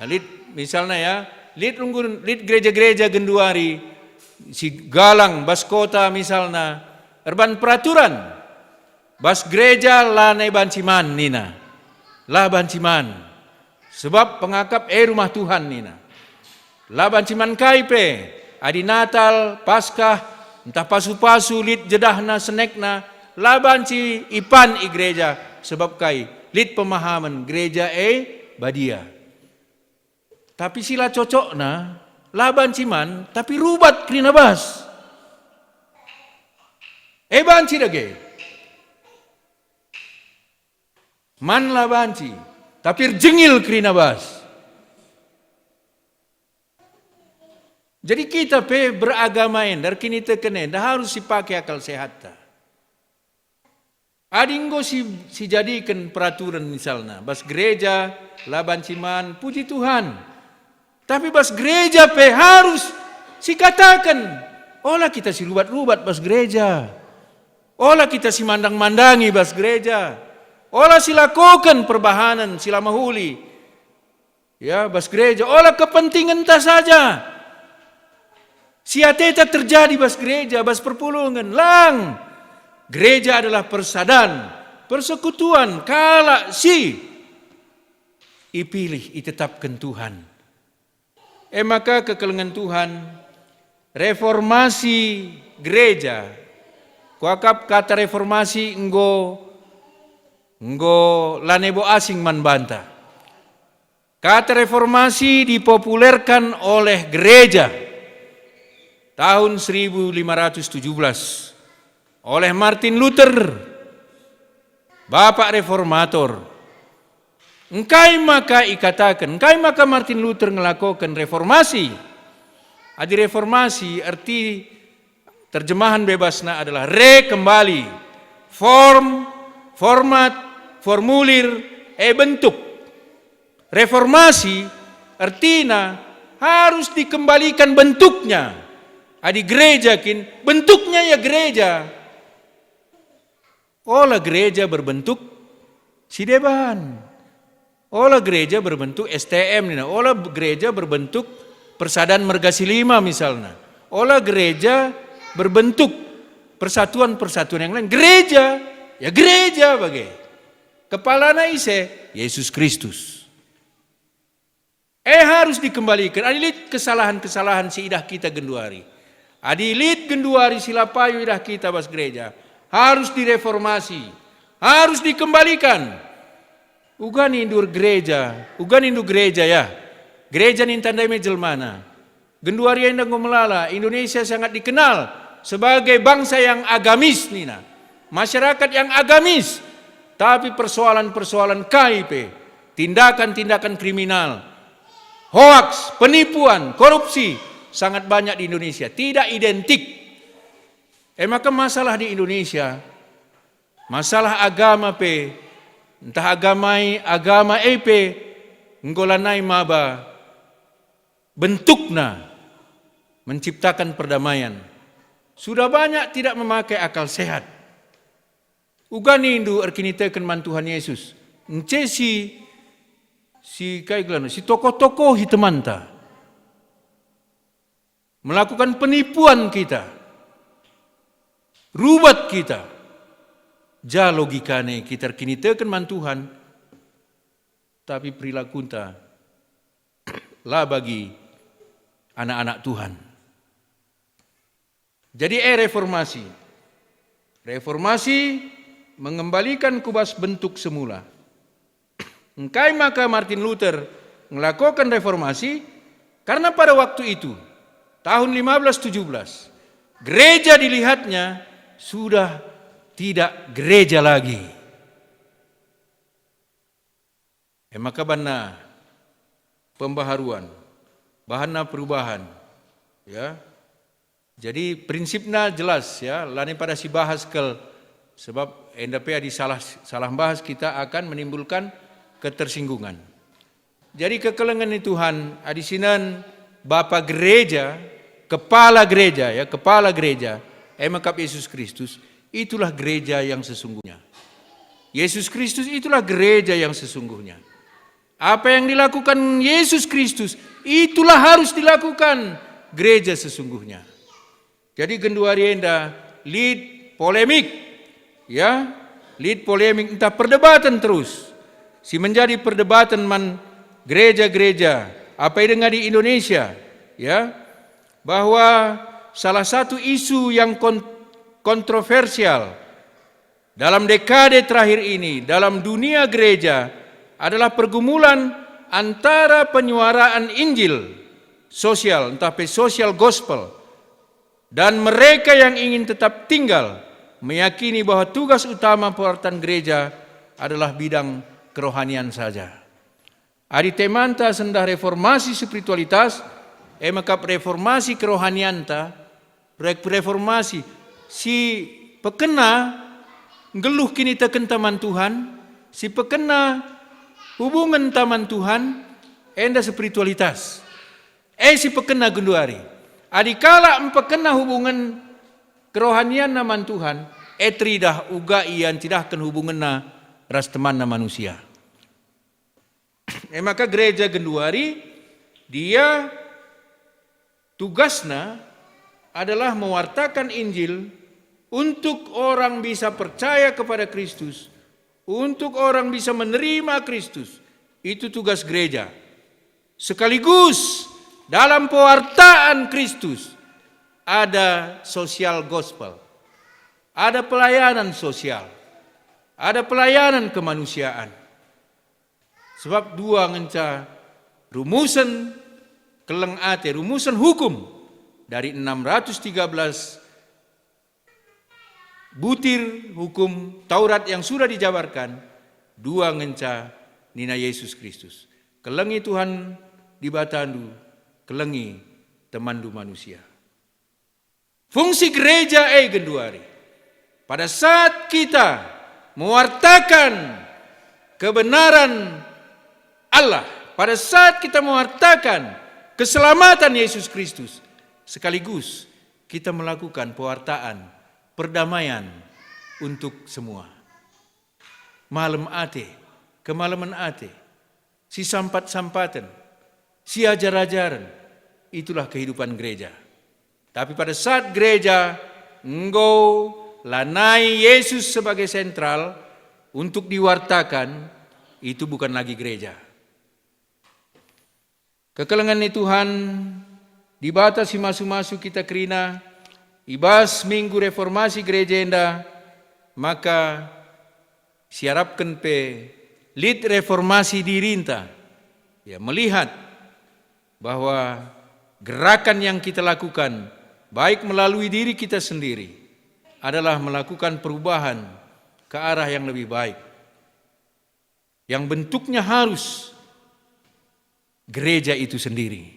Speaker 5: Lid misalnya ya, lid gereja-gereja genduari, si galang bas kota misalnya, erban peraturan, bas gereja lanai banciman nina, lah banciman. Sebab pengakap rumah Tuhan nina. Laban ciman kaipe, adi Natal, Paskah, entah pasu-pasu lit jedahna senekna, laban ci ipan i gereja sebab kai lit pemahaman gereja badia. Tapi sila cocokna laban ciman tapi rubat krina bas. Banci dage. Man labanci tapi jengil krina bas. Jadi kita beragama endar kini teken enda harus dipakai akal sehat. Adinggo si jadikan peraturan misalnya bas gereja laban ciman puji Tuhan. Tapi bas gereja harus si katakan olah kita si rubat-rubat bas gereja. Olah kita si mandang-mandangi bas gereja. Olah silakukan perbahanan sila mahuli. Ya, bas gereja. Olah kepentingan tak saja. Siateta terjadi bas gereja, bas perpulungan. Lang. Gereja adalah persadan, persekutuan. Kala si ipilih, itetapkan Tuhan. Maka kekelengan Tuhan, reformasi gereja. Kuakap kata reformasi enggo lanebo asing man banta. Kata reformasi dipopulerkan oleh gereja tahun 1517 oleh Martin Luther, Bapak Reformator. Engkai maka Martin Luther melakukan reformasi. Adi reformasi arti terjemahan bebasnya adalah kembali format formulir bentuk. Reformasi artinya harus dikembalikan bentuknya. Adi gereja bentuknya ya gereja. Olah gereja berbentuk Sideban. Olah gereja berbentuk STM, olah gereja berbentuk Persadaran Mergasi 5 misalnya. Olah gereja berbentuk persatuan-persatuan yang lain. Gereja, ya gereja bagai. Kepala ise Yesus Kristus. Harus dikembalikan. Adilit kesalahan-kesalahan si idah kita genduari. Adilit genduari silapayu idah kita bas gereja. Harus direformasi. Harus dikembalikan. Ugan indur gereja. Ugan indu gereja ya. Gereja ni tandai mejelmana. Genduari yang ngomelala. Indonesia sangat dikenal sebagai bangsa yang agamis nina. Masyarakat yang agamis. Tapi persoalan-persoalan KIP. Tindakan-tindakan kriminal. Hoaks, penipuan, korupsi sangat banyak di Indonesia, tidak identik. Maka masalah di Indonesia, masalah agama entah agama nggolanai maba, bentukna menciptakan perdamaian. Sudah banyak tidak memakai akal sehat. Ugani indu erkinitekan mantuhan Yesus. Si tokoh-tokoh hitemanta melakukan penipuan kita, rubat kita, ja logikane kita kini tekan mantuhan, tapi perilakunta lah bagi anak-anak Tuhan. Jadi reformasi mengembalikan kubas bentuk semula. Engkai maka Martin Luther melakukan reformasi karena pada waktu itu tahun 1517 gereja dilihatnya sudah tidak gereja lagi. Maka bana pembaharuan, bahanna perubahan, ya. Jadi prinsipnya jelas ya, lani pada si bahas sebab NDP di salah bahas kita akan menimbulkan ketersinggungan. Jadi kekelengan Tuhan adisinan Bapa gereja, kepala gereja, emakap Yesus Kristus, itulah gereja yang sesungguhnya. Yesus Kristus itulah gereja yang sesungguhnya. Apa yang dilakukan Yesus Kristus, itulah harus dilakukan gereja sesungguhnya. Jadi genduari enda lead polemik, ya, lead polemik entah perdebatan terus. Si menjadi perdebatan gereja-gereja apa yang dengar di Indonesia, ya, bahwa salah satu isu yang kontroversial dalam dekade terakhir ini dalam dunia gereja adalah pergumulan antara penyuaraan Injil sosial, entah social gospel, dan mereka yang ingin tetap tinggal meyakini bahwa tugas utama pewartaan gereja adalah bidang kerohanian saja. Adi temanta sendah reformasi spiritualitas, maka reformasi kerohanian reformasi si pekena ngeluh kini teken taman Tuhan, si pekena hubungan taman Tuhan, enda spiritualitas. Si pekena gunduari. Adikala empekena hubungan kerohanian naman Tuhan, tridah uga ian tidahkan hubungan na ras teman na manusia. Maka gereja genduari dia tugasnya adalah mewartakan Injil untuk orang bisa percaya kepada Kristus, untuk orang bisa menerima Kristus. Itu tugas gereja. Sekaligus dalam pewartaan Kristus ada social gospel, ada pelayanan sosial, ada pelayanan kemanusiaan. Sebab dua ngenca rumusan rumusan hukum dari 613 butir hukum Taurat yang sudah dijabarkan, dua ngenca nina Yesus Kristus. Kelengi Tuhan di batandu, kelengi temandu manusia. Fungsi gereja genduari. Pada saat kita mewartakan kebenaran Allah, pada saat kita mewartakan keselamatan Yesus Kristus, sekaligus kita melakukan pewartaan perdamaian untuk semua. Malam ate, kemalaman ate, si sampat-sampatan, si ajar-ajaran, itulah kehidupan gereja. Tapi pada saat gereja engkau lanai Yesus sebagai sentral untuk diwartakan, itu bukan lagi gereja. Kekelengan Tuhan dibatasi masuk-masuk kita kerina ibas minggu reformasi gereja enda, maka siarapkan pe lead reformasi dirinta ya melihat bahwa gerakan yang kita lakukan baik melalui diri kita sendiri adalah melakukan perubahan ke arah yang lebih baik, yang bentuknya harus gereja itu sendiri.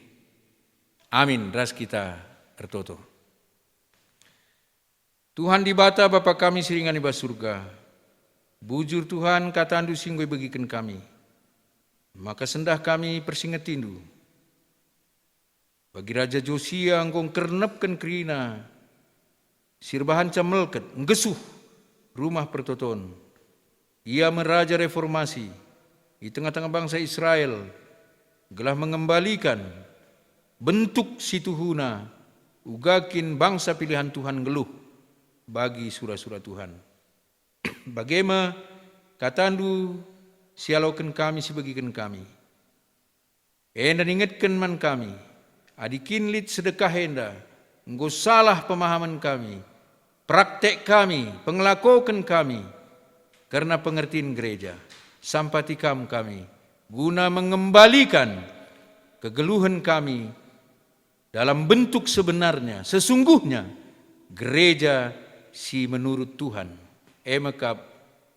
Speaker 5: Amin. Ras kita tertutup. Tuhan di bata Bapa kami siringan iba surga, bujur Tuhan katandu singgoi bagikan kami, maka sendah kami persingetindu. Bagi Raja Josia engkau kernepkan kerina, sirbahan camelket, nggesuh rumah pertoton. Ia meraja reformasi di tengah-tengah bangsa Israel, gelah mengembalikan bentuk situhuna, ugakin bangsa pilihan Tuhan geluh bagi surah-surah Tuhan. Bagaimana katandu sialokan kami sebagikan kami. Enda ingatkan man kami, adikin lit sedekah enda, engkau salah pemahaman kami, praktek kami, pengelakokan kami, karena pengertian gereja, sampatikam kami, guna mengembalikan kegeluhan kami dalam bentuk sebenarnya, sesungguhnya gereja si menurut Tuhan, emakap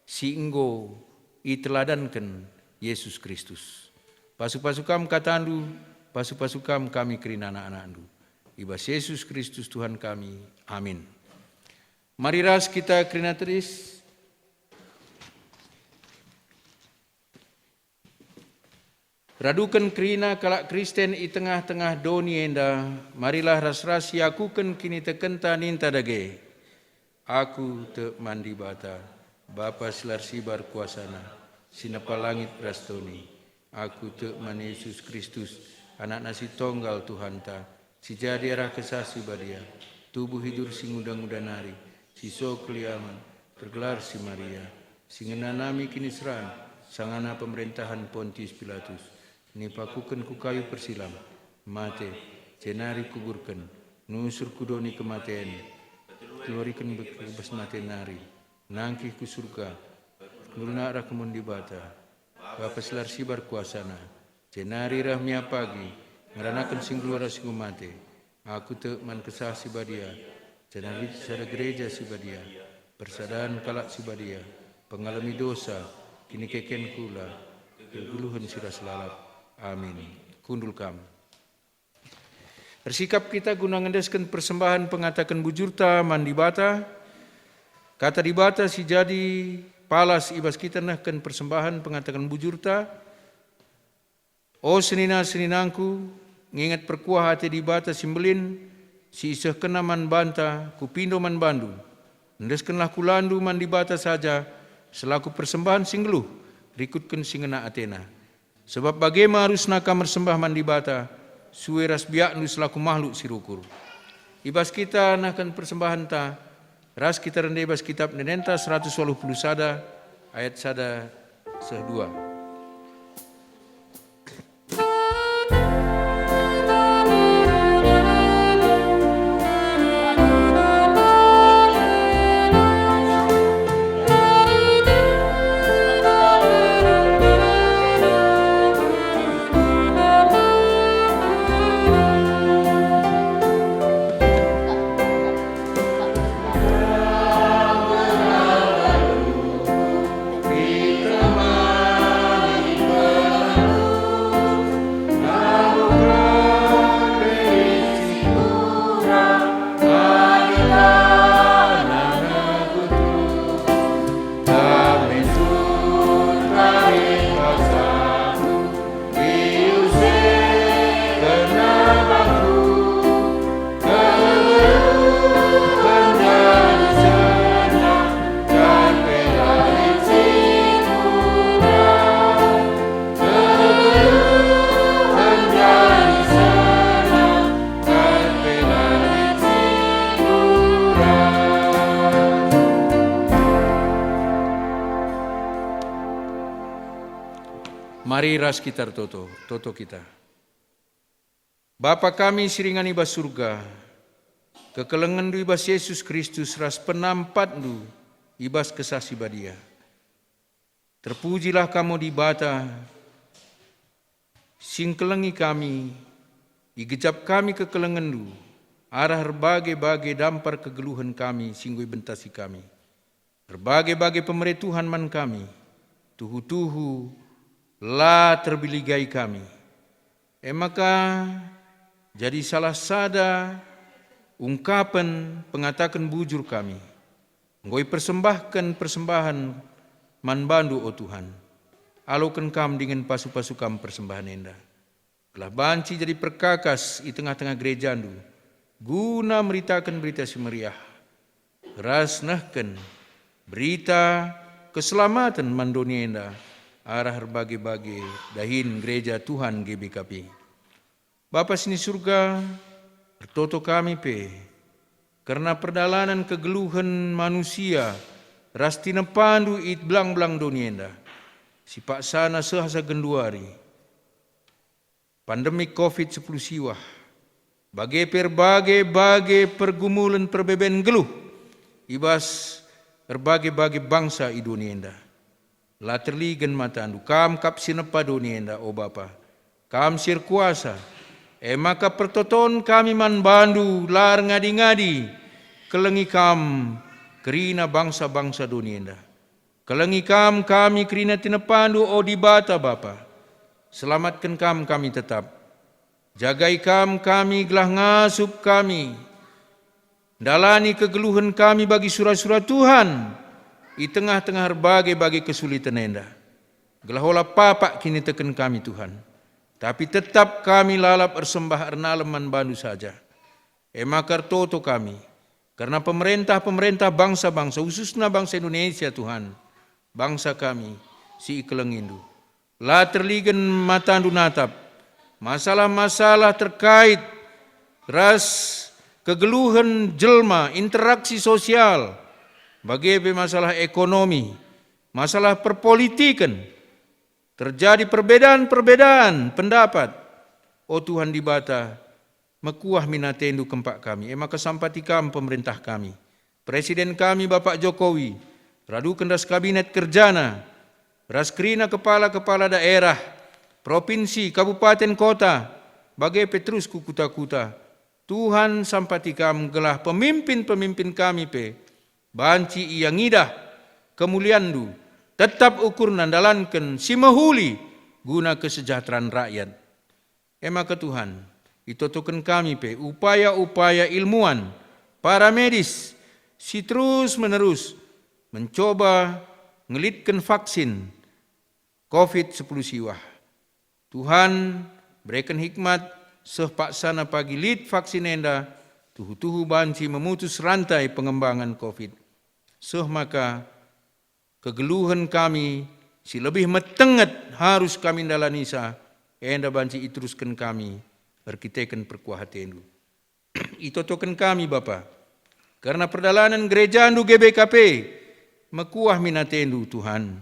Speaker 5: si engkau iteladankan Yesus Kristus. Pasuk-pasukam katandu, pasuk-pasukam kami kerina anak-anak-andu. Ibas Yesus Kristus Tuhan kami. Amin. Mari ras kita kerina teris. Radukan kerina kalak Kristen i tengah-tengah doni enda, marilah ras-ras yakukan kini tekenta ninta dage. Aku te mandi bata, Bapa silar sibar kuasana, sinapa langit rastoni. Aku te man Yesus Kristus, anak nasi tonggal Tuhan ta, si jadi arah kesasi badia, tubuh hidur si ngudang-ngudang nari, si so keliaman, tergelar si Maria, si ngenanami kini seran, sangana pemerintahan Pontius Pilatus. Nipakukan ku kayu persilam, mate, jenari kuburkan, nusur kudoni kematian, keluarikan bebas mati nari, nangkih ku surga, nurna arah kemundi bata, Bapa silar sibar kuasana, jenari rahmia pagi, ngeranakan sing keluar sing mate, aku te man kesah si badia, jenari sada gereja si badia, persadaan kalak si badia, pengalami dosa, kini keken kula, keguluhan sirah selalap. Amin. Kundul kam. Bersikap kita guna ngendeskan persembahan pengatakan bujurta mandi bata. Kata di bata si jadi palas ibas kita nahkan persembahan pengatakan bujurta. O senina-seninangku, ngingat perkuah hati di bata simbelin, si isah kena man banta, kupindo man bandu. Ngendeskanlah kulandu mandi bata saja, selaku persembahan singgeluh, rikutkan singena Athena. Sebab bagaimana harus naka mersembah mandi bata, suwe ras biak nu selaku makhluk sirukur. Ibas kita nakan persembahan ta, ras kita rendah ibas kitab Nenenta 180 sada, ayat sada sedua. Mari ras kita toto kita. Bapa kami siringan ibas surga, kekelengan du ibas Yesus Kristus ras penampat du ibas kesasi badia. Terpujilah kamu di bata, sing kelengi kami, igejap kami kekelengan du, arah berbagai-bagai dampar kegeluhan kami, singgui bentasi kami. Berbagai-bagai pemeretuhan man kami, tuhu-tuhu, lah terbiligai kami. Maka jadi salah sada ungkapan pengatakan bujur kami. Ngoi persembahkan persembahan man bandu o Tuhan. Alukan kam dengan pasu-pasu kam persembahan enda. Telah banci jadi perkakas di tengah-tengah gereja andu. Guna meritakan berita semeriah. Rasnahkan berita keselamatan mandoni enda. Arah berbagai-bagai dahin gereja Tuhan GBKP. Bapa sini surga, bertoto kami pe, karena perdalanan kegeluhan manusia, rastina pandu it belang-belang donienda, si pak sana sehasa genduari, pandemi COVID-10 siwah, berbagai pergumulan perbeben geluh, ibas berbagai bangsa i donienda. La terligan mata andu, kam kap sinepa donienda, o Bapa, kam sir kuasa, maka pertoton kami man bandu lar ngadi-ngadi kelengi kam kerina bangsa-bangsa dunia. Kelengi kam kami kerina tinepandu o di bata Bapa. Selamatkan kami tetap. Jagai kami gelah ngasup kami. Dalani kegeluhan kami bagi surah-surah Tuhan. Di tengah-tengah berbagai kesulitan enda. Gelah olah papak kini teken kami Tuhan. Tapi tetap kami lalap ersembah ernaleman bandu saja. Emakar toto kami. Karena pemerintah bangsa-bangsa, khususnya bangsa Indonesia Tuhan. Bangsa kami, si Ikelengindu. La terligan matandu natap. Masalah-masalah terkait ras kegeluhan jelma, interaksi sosial. Bagaimana masalah ekonomi, masalah perpolitikan. Terjadi perbedaan pendapat. Oh Tuhan di bata, mekuah minatendu kempak kami. Maka sampati kami pemerintah kami. Presiden kami Bapak Jokowi, radu kendas kabinet kerjana, raskrina kepala-kepala daerah, provinsi, kabupaten, kota, bagai petrus kukuta-kuta. Tuhan sampati kami gelah pemimpin kami pe, banci iya ngidah, kemuliandu, tetap ukur nandalankan si mahuli guna kesejahteraan rakyat. Maka Tuhan, itotokan kami pe upaya-upaya ilmuwan, para medis, si terus menerus mencoba ngelitkan vaksin COVID-10 siwah. Tuhan berikan hikmat sepaksana pagi lid vaksin enda, tuhu-tuhu banci memutus rantai pengembangan COVID. Maka kegeluhan kami, si lebih metenget harus kami dalanisa, enda banci iteruskan kami, berkitekan perkuahatendu. Itotokan kami Bapa, karena perdalanan gereja andu GBKP, mekuah minatendu Tuhan.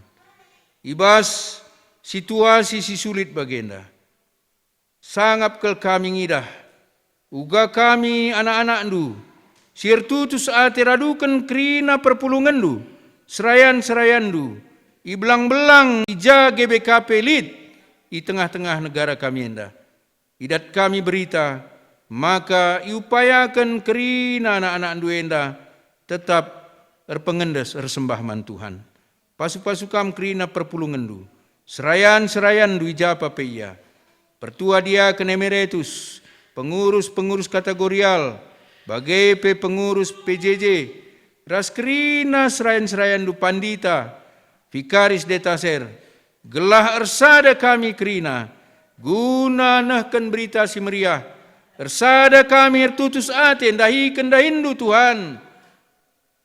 Speaker 5: Ibas situasi si sulit bagenda, sangap kel kami ngidah, uga kami anak-anak andu, sirtutus atiradukan kerina perpulungan du, serayan-serayandu, i belang-belang ija GBKP lid, i tengah-tengah negara kami enda. Idat kami berita, maka iupayakan kerina anak-anak duenda tetap erpengendes ersembahman Tuhan. Pasu-pasu kam kerina perpulungan du, serayan-serayan du ijapa peia. Pertua dia kenemeritus, pengurus kategorial, bagai pengurus PJJ, raskrina serayan-serayan du pandita, vikaris detaser, gelah ersada kami kerina, guna nahkan berita si meriah, ersada kami ertutus aten, dahikan dahindu Tuhan,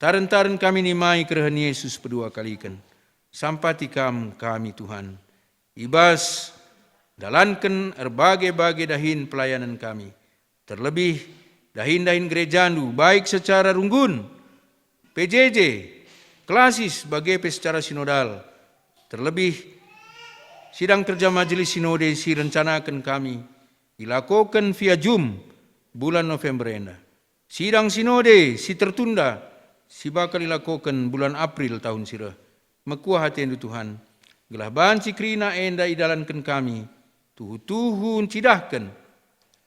Speaker 5: taren-taren kami nimai kerahan Yesus pedua kalikan, sampati kami Tuhan, ibas dalankan berbagai dahin pelayanan kami, terlebih dahin-dahin gerejandu, baik secara runggun, PJJ, klasis sebagai secara sinodal, terlebih sidang kerja majelis sinode si rencanakan kami dilakukan via Zoom bulan November enda. Sidang sinode si tertunda si bakal dilakukan bulan April tahun sirah. Mekuah hati endu Tuhan. Gelah banci krina enda idalankan kami. Tuhu-tuhun cidahkan.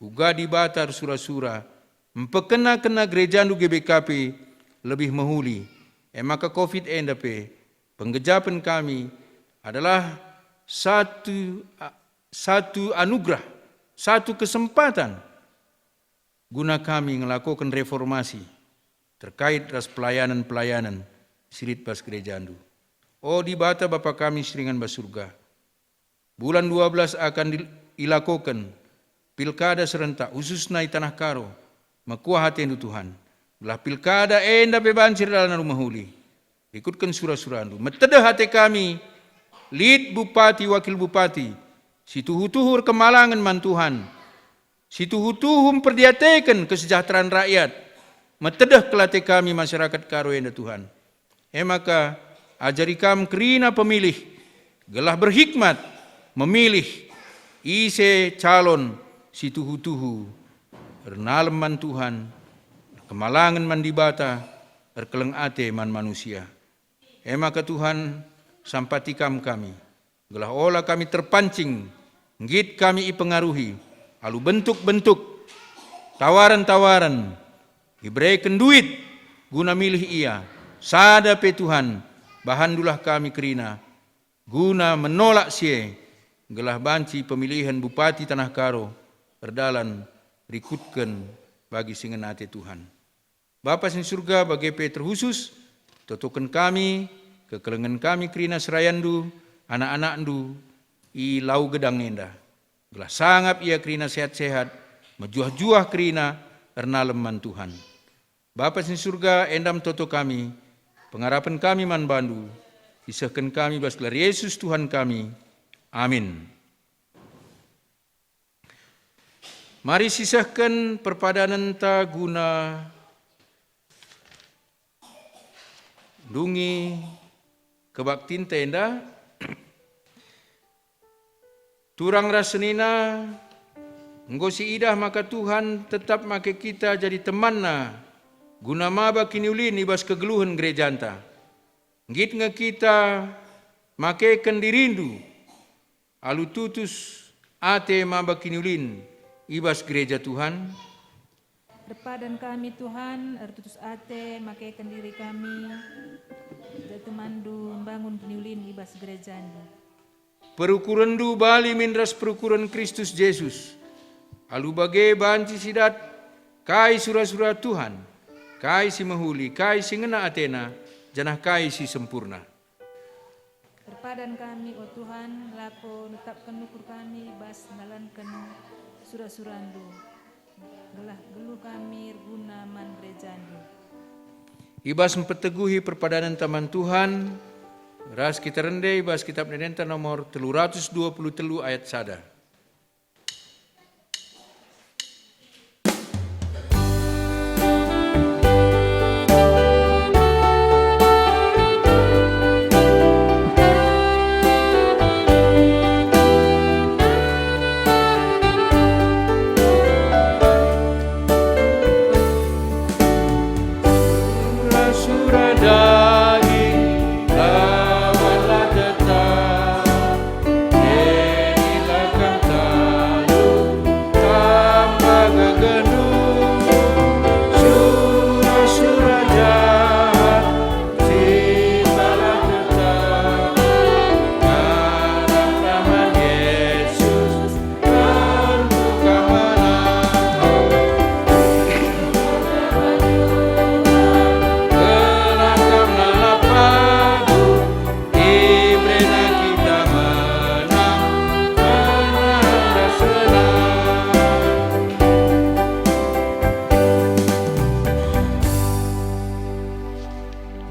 Speaker 5: Uga dibatar sura-sura. Mempekena-kena gereja ndu GBKP lebih mahuli. Maka COVID enda pe. Penggejapan kami adalah satu anugerah. Satu kesempatan. Guna kami melakukan reformasi. Terkait ras pelayanan-pelayanan. Sirit bas gereja ndu. Oh dibata Bapa kami seringan basurga. Bulan 12 akan dilakukan pilkada serentak khususnya di Tanah Karo. Mekuah hati endu Tuhan. Belah pilkada enda bebancir dalam rumah huli. Ikutkan surah-surah endu. Metedah hati kami. Lid bupati wakil bupati. Si tuhu-tuhur kemalangan man Tuhan. Si tuhu-tuhu memperdiatekan kesejahteraan rakyat. Metedah kelate kami masyarakat Karo enda Tuhan. Maka ajari kami kerina pemilih. Gelah berhikmat. Memilih ise calon si tuhu-tuhu ernalem man Tuhan kemalangan man dibata erkeleng ate man manusia. Maka Tuhan sampatikam kami gelah olah kami terpancing ngit kami ipengaruhi alu bentuk-bentuk tawaran-tawaran diberikan duit guna milih ia sada pe Tuhan bahandulah kami kerina guna menolak sie gelah banci pemilihan Bupati Tanah Karo berdalan rikutkan bagi singenate Tuhan. Bapa sing surga bagi pe terkhusus totokan kami kekelengan kami kerina serayandu anak-anak ndu i lau gedang enda. Gelah sangap ia kerina sehat-sehat mejuah-juah kerina ernalem man Tuhan. Bapa sing surga endam toto kami pengharapan kami man bandu isahkan kami bas gelar Yesus Tuhan kami. Amin. Mari sisahkan perpadanan ta guna dungi kebaktin tenda. Turang rasenina nggosi idah maka Tuhan tetap make kita jadi temanna guna maba kiniulin ibas kegeluhan gereja anta. Ngit nge kita make kendirindu alu tutus ate maba kiniulin ibas gereja Tuhan.
Speaker 4: Terpadan kami Tuhan, ertutus ate, makaikan diri kami, temandu membangun kiniulin ibas gerejanya.
Speaker 5: Perukuran du bali mindras perukuran Kristus Yesus. Alu bagai banci sidat, kai surah-surah Tuhan, kai si mahuli, kai si ngena atena, janah kai si sempurna.
Speaker 4: Terpadan kami, oh Tuhan, lako netapkan nukur kami, bas nalankan surah-surandu. Gelah gelu kami guna man gerejandu.
Speaker 5: Ibas memperteguhi perpadanan taman Tuhan, ras kita rendai ibas kitab Nedenta nomor 323 ayat sada.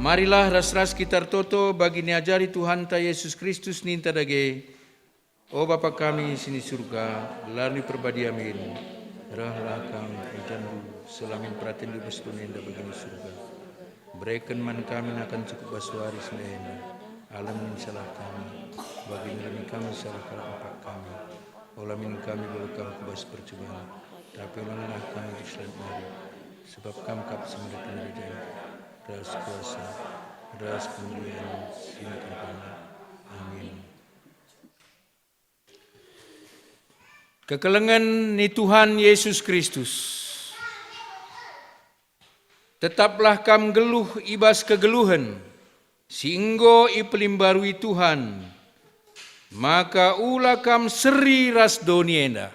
Speaker 5: Marilah ras-ras kita toto bagi niajari Tuhan ta Yesus Kristus ninta dage. O Bapa kami sini surga, gelar ni perbadi amin. Rahlah kami ijandu selamin pratin di bestunenda bagi ni surga. Berikan man kami akan cukup baswaris nenda. Alam salah kami. bagi nilai kami serahkan empat kami. Olamin kami bawa kami kubas percobaan, tapi ulanglah kami di selain hari. Sebab kami kap semula kerajaan, ras kuasa, ras kemuliaan, sehingga amin. Kekelengan ni Tuhan Yesus Kristus, tetaplah kam geluh ibas kegeluhan, singgo ipelimbarui Tuhan, maka ula kam seri ras donienda.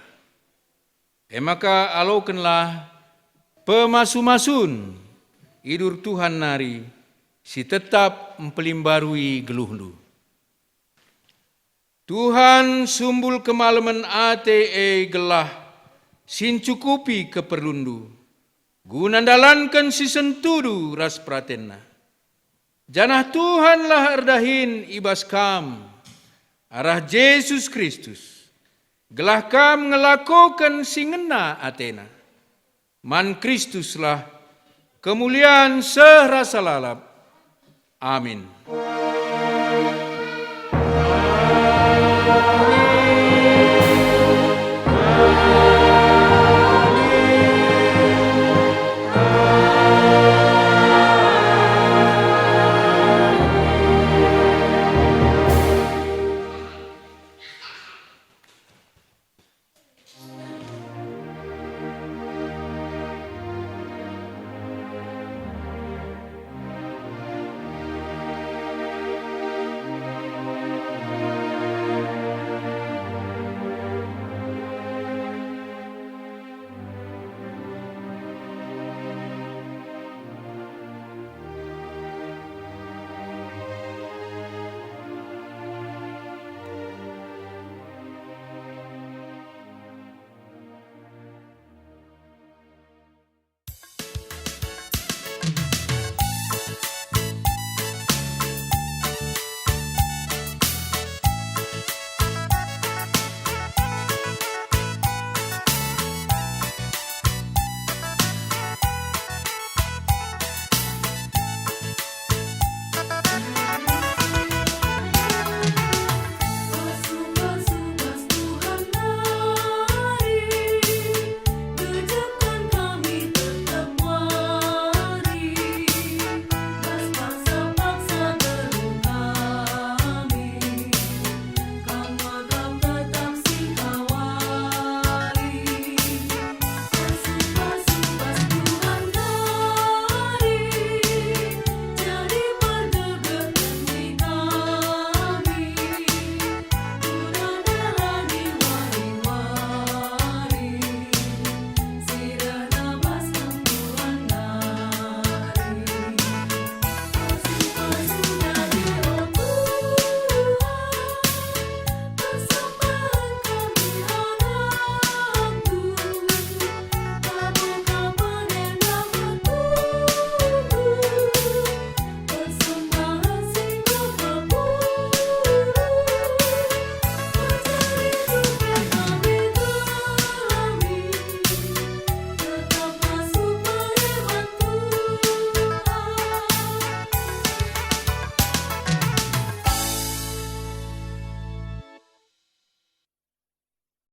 Speaker 5: Maka alokenlah pemasu-masun idur Tuhan nari, si tetap mempelimbarui geluhnu. Tuhan sumbul kemalaman ate gelah, sin cukupi keperlundu, guna dalankan si sentudu ras pratenna. Janah Tuhanlah erdahin ibas kam, arah Yesus Kristus, gelah kam ngelakukan singena atena. Man Kristuslah kemuliaan serasa lalap. Amin.